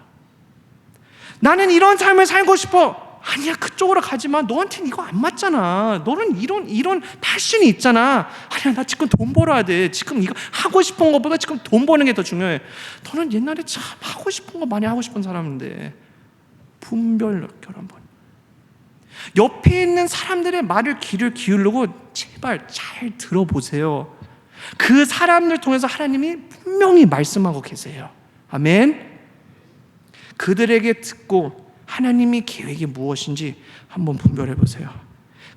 나는 이런 삶을 살고 싶어. 아니야 그쪽으로 가지마. 너한테는 이거 안 맞잖아. 너는 이런 패션이 있잖아. 아니야 나 지금 돈 벌어야 돼. 지금 이거 하고 싶은 것보다 지금 돈 버는 게 더 중요해. 너는 옛날에 참 하고 싶은 거 많이 하고 싶은 사람인데. 분별력 여러분. 옆에 있는 사람들의 말을 귀를 기울이고 제발 잘 들어보세요. 그 사람들 통해서 하나님이 분명히 말씀하고 계세요. 아멘. 그들에게 듣고 하나님의 계획이 무엇인지 한번 분별해 보세요.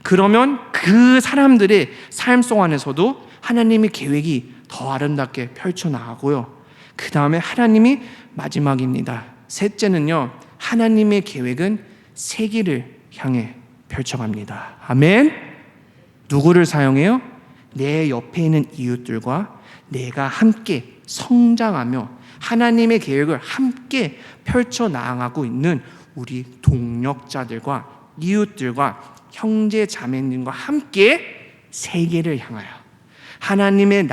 그러면 그 사람들의 삶 속 안에서도 하나님의 계획이 더 아름답게 펼쳐나가고요. 그 다음에 하나님이 마지막입니다. 셋째는요, 하나님의 계획은 세계를 향해 펼쳐갑니다. 아멘. 누구를 사용해요? 내 옆에 있는 이웃들과 내가 함께 성장하며 하나님의 계획을 함께 펼쳐나가고 있는 우리 동력자들과 이웃들과 형제 자매님과 함께 세계를 향하여 하나님의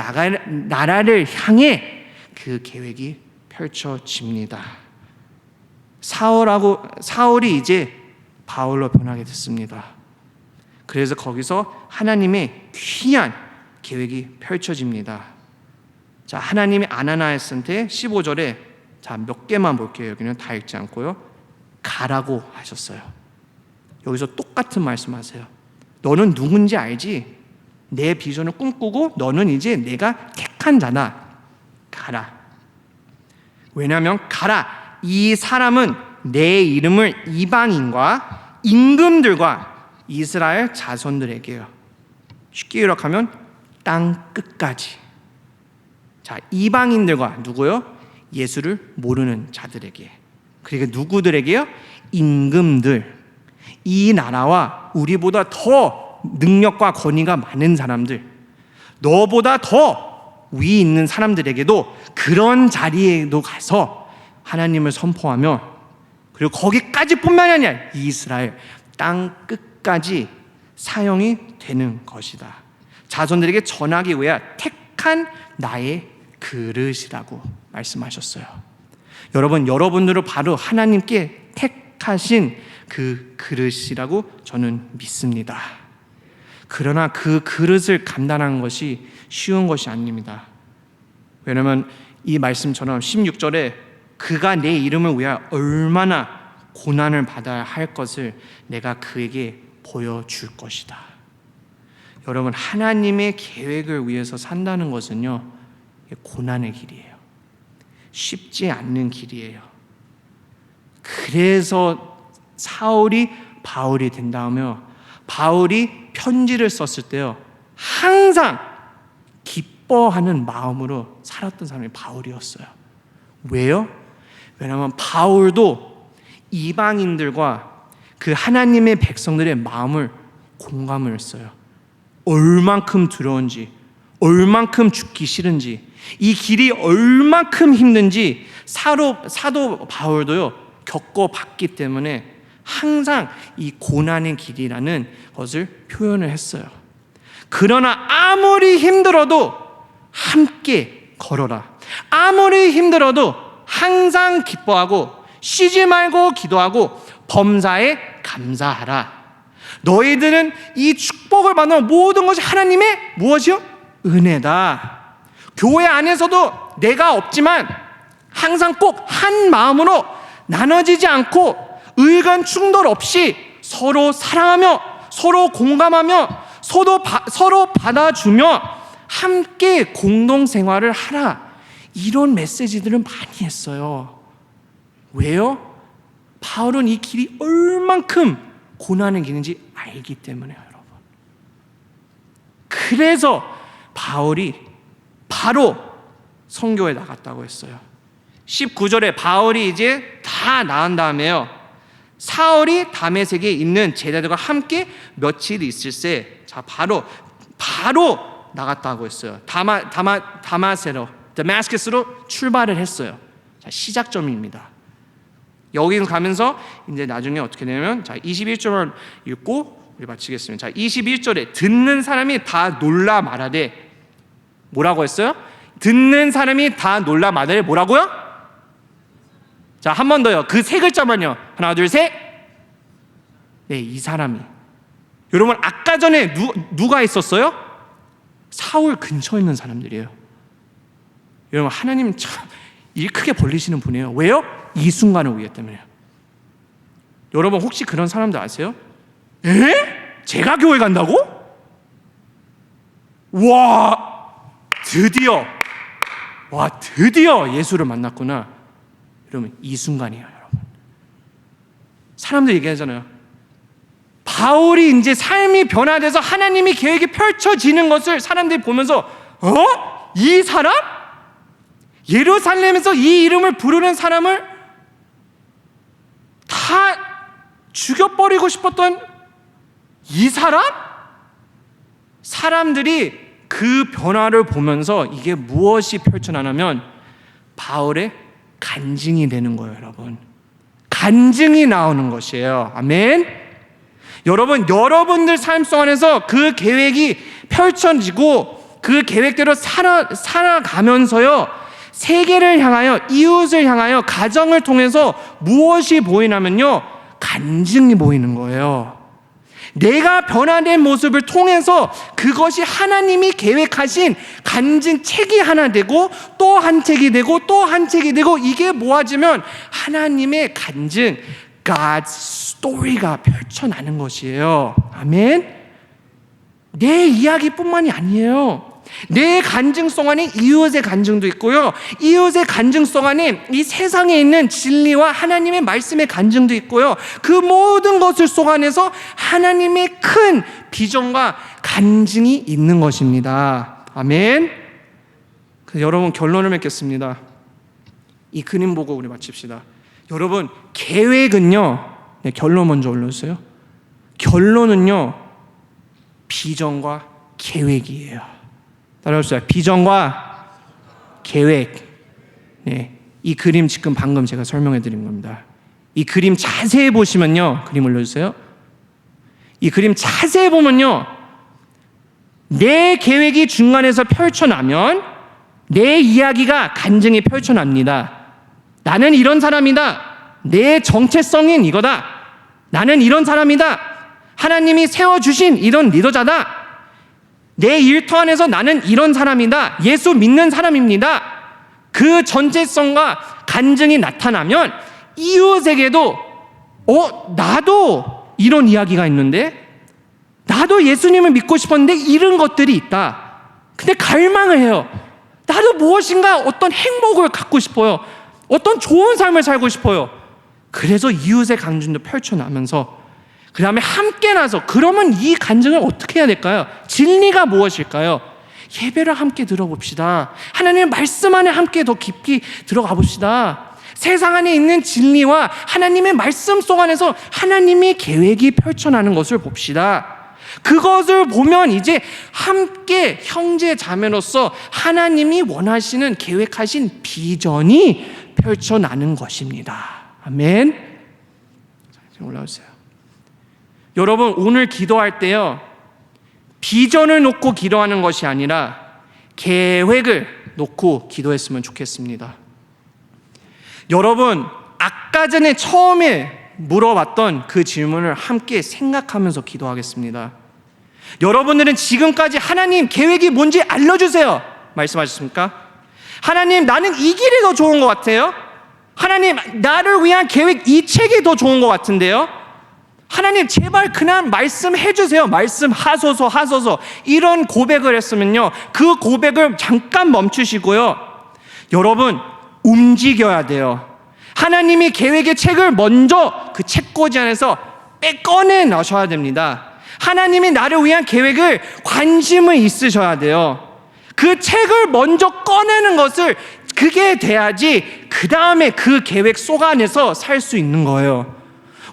나라를 향해 그 계획이 펼쳐집니다. 사울이 이제 바울로 변하게 됐습니다. 그래서 거기서 하나님의 귀한 계획이 펼쳐집니다. 자, 하나님이 아나니아한테 15절에 자, 몇 개만 볼게요. 여기는 다 읽지 않고요. 가라고 하셨어요. 여기서 똑같은 말씀하세요. 너는 누군지 알지? 내 비전을 꿈꾸고 너는 이제 내가 택한 자다. 가라. 왜냐하면 가라. 이 사람은 내 이름을 이방인과 임금들과 이스라엘 자손들에게요. 쉽게 요약하면 땅 끝까지. 자, 이방인들과 누구요? 예수를 모르는 자들에게. 그러니까 누구들에게요? 임금들. 이 나라와 우리보다 더 능력과 권위가 많은 사람들, 너보다 더 위에 있는 사람들에게도 그런 자리에도 가서 하나님을 선포하며, 그리고 거기까지뿐만이 아니라 이스라엘 땅 끝까지 사용이 되는 것이다. 자손들에게 전하기 위해 택한 나의 그릇이라고 말씀하셨어요. 여러분, 여러분들을 바로 하나님께 택하신 그 그릇이라고 저는 믿습니다. 그러나 그 그릇을 감당하는 것이 쉬운 것이 아닙니다. 왜냐하면 이 말씀처럼 16절에 그가 내 이름을 위하여 얼마나 고난을 받아야 할 것을 내가 그에게 보여줄 것이다. 여러분, 하나님의 계획을 위해서 산다는 것은요, 고난의 길이에요. 쉽지 않는 길이에요. 그래서 사울이 바울이 된다며 바울이 편지를 썼을 때요, 항상 기뻐하는 마음으로 살았던 사람이 바울이었어요. 왜요? 왜냐하면 바울도 이방인들과 그 하나님의 백성들의 마음을 공감을 했어요. 얼만큼 두려운지, 얼만큼 죽기 싫은지, 이 길이 얼만큼 힘든지 사도 바울도요 겪어봤기 때문에 항상 이 고난의 길이라는 것을 표현을 했어요. 그러나 아무리 힘들어도 함께 걸어라. 아무리 힘들어도 항상 기뻐하고 쉬지 말고 기도하고 범사에 감사하라. 너희들은 이 축복을 받는 모든 것이 하나님의 무엇이요? 은혜다. 교회 안에서도 내가 없지만 항상 꼭 한 마음으로 나눠지지 않고 의견 충돌 없이 서로 사랑하며 서로 공감하며 서로 받아주며 함께 공동생활을 하라. 이런 메시지들을 많이 했어요. 왜요? 바울은 이 길이 얼만큼 고난의 길인지 알기 때문에요, 여러분. 그래서 바울이 바로 선교에 나갔다고 했어요. 19절에 바울이 이제 다 나은 다음에요, 사울이 다메섹에 있는 제자들과 함께 며칠 있을새 바로 나갔다고 했어요. 다마스커스로 출발을 했어요. 자, 시작점입니다. 여기를 가면서 이제 나중에 어떻게 되냐면, 자, 21절을 읽고 우리 마치겠습니다. 자, 21절에 듣는 사람이 다 놀라 말하되, 뭐라고 했어요? 듣는 사람이 다 놀라 말하되 뭐라고요? 자, 한 번 더요. 그 세 글자만요. 하나, 둘, 셋. 네, 이 사람이. 여러분, 아까 전에 누가 있었어요? 사울 근처에 있는 사람들이에요. 여러분, 하나님 참 일 크게 벌리시는 분이에요. 왜요? 이 순간을 위해 때문에요. 여러분, 혹시 그런 사람들 아세요? 제가 교회 간다고? 드디어 예수를 만났구나. 여러분, 이 순간이에요, 여러분. 사람들 얘기하잖아요. 바울이 이제 삶이 변화돼서 하나님이 계획이 펼쳐지는 것을 사람들이 보면서, 이 사람? 예루살렘에서 이 이름을 부르는 사람을 다 죽여버리고 싶었던 이 사람? 사람들이 그 변화를 보면서 이게 무엇이 펼쳐나냐면 바울의 간증이 되는 거예요, 여러분. 간증이 나오는 것이에요. 아멘. 여러분, 여러분들 삶 속에서 그 계획이 펼쳐지고 그 계획대로 살아가면서요, 세계를 향하여, 이웃을 향하여, 가정을 통해서 무엇이 보이냐면요, 간증이 보이는 거예요. 내가 변화된 모습을 통해서 그것이 하나님이 계획하신 간증책이 하나 되고 또 한 책이 되고 또 한 책이 되고, 이게 모아지면 하나님의 간증, God's story가 펼쳐나는 것이에요. 아멘. 내 이야기뿐만이 아니에요. 내 간증성 안에 이웃의 간증도 있고요, 이웃의 간증성 안에 이 세상에 있는 진리와 하나님의 말씀의 간증도 있고요, 그 모든 것을 속 안에서 하나님의 큰 비전과 간증이 있는 것입니다. 아멘. 여러분, 결론을 맺겠습니다. 이 그림 보고 우리 마칩시다. 여러분, 계획은요, 결론 먼저 올려주세요. 결론은요, 비전과 계획이에요. 따라해주세요. 비전과 계획. 네, 이 그림 지금 방금 제가 설명해 드린 겁니다. 이 그림 자세히 보시면요, 그림 올려주세요. 이 그림 자세히 보면요, 내 계획이 중간에서 펼쳐나면 내 이야기가 간증이 펼쳐납니다. 나는 이런 사람이다. 내 정체성인 이거다. 나는 이런 사람이다. 하나님이 세워주신 이런 리더자다. 내 일터 안에서 나는 이런 사람이다. 예수 믿는 사람입니다. 그 전체성과 간증이 나타나면 이웃에게도 나도 이런 이야기가 있는데, 나도 예수님을 믿고 싶었는데 이런 것들이 있다. 근데 갈망을 해요. 나도 무엇인가 어떤 행복을 갖고 싶어요. 어떤 좋은 삶을 살고 싶어요. 그래서 이웃의 간증도 펼쳐나면서, 그 다음에 함께 나서, 그러면 이 간증을 어떻게 해야 될까요? 진리가 무엇일까요? 예배를 함께 들어봅시다. 하나님의 말씀 안에 함께 더 깊이 들어가 봅시다. 세상 안에 있는 진리와 하나님의 말씀 속 안에서 하나님의 계획이 펼쳐나는 것을 봅시다. 그것을 보면 이제 함께 형제 자매로서 하나님이 원하시는, 계획하신 비전이 펼쳐나는 것입니다. 아멘. 자, 올라오세요. 여러분, 오늘 기도할 때요, 비전을 놓고 기도하는 것이 아니라 계획을 놓고 기도했으면 좋겠습니다. 여러분, 아까 전에 처음에 물어봤던 그 질문을 함께 생각하면서 기도하겠습니다. 여러분들은 지금까지 하나님 계획이 뭔지 알려주세요 말씀하셨습니까? 하나님, 나는 이 길이 더 좋은 것 같아요. 하나님, 나를 위한 계획 이 책이 더 좋은 것 같은데요. 하나님, 제발 그냥 말씀해 주세요. 말씀하소서. 이런 고백을 했으면요, 그 고백을 잠깐 멈추시고요, 여러분 움직여야 돼요. 하나님이 계획의 책을 먼저 그 책꽂이 안에서 꺼내 넣으셔야 됩니다. 하나님이 나를 위한 계획을 관심을 있으셔야 돼요. 그 책을 먼저 꺼내는 것을, 그게 돼야지 그 다음에 그 계획 속 안에서 살 수 있는 거예요.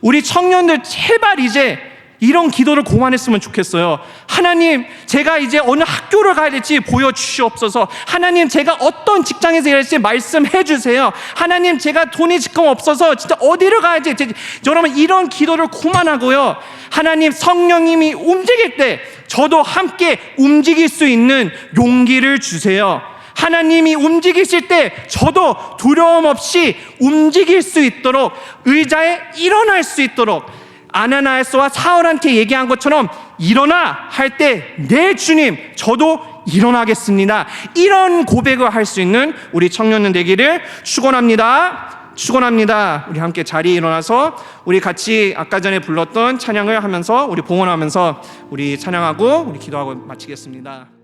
우리 청년들 제발 이제 이런 기도를 고만했으면 좋겠어요. 하나님, 제가 이제 어느 학교를 가야 될지 보여주시옵소서. 하나님, 제가 어떤 직장에서 일해야 될지 말씀해 주세요. 하나님, 제가 돈이 지금 없어서 진짜 어디를 가야지. 여러분, 이런 기도를 고만하고요, 하나님, 성령님이 움직일 때 저도 함께 움직일 수 있는 용기를 주세요. 하나님이 움직이실 때 저도 두려움 없이 움직일 수 있도록, 의자에 일어날 수 있도록, 아나니아스와 사울한테 얘기한 것처럼 일어나 할 때 네 주님, 저도 일어나겠습니다. 이런 고백을 할 수 있는 우리 청년들 되기를 축원합니다. 우리 함께 자리에 일어나서 우리 같이 아까 전에 불렀던 찬양을 하면서, 우리 봉헌하면서 우리 찬양하고 우리 기도하고 마치겠습니다.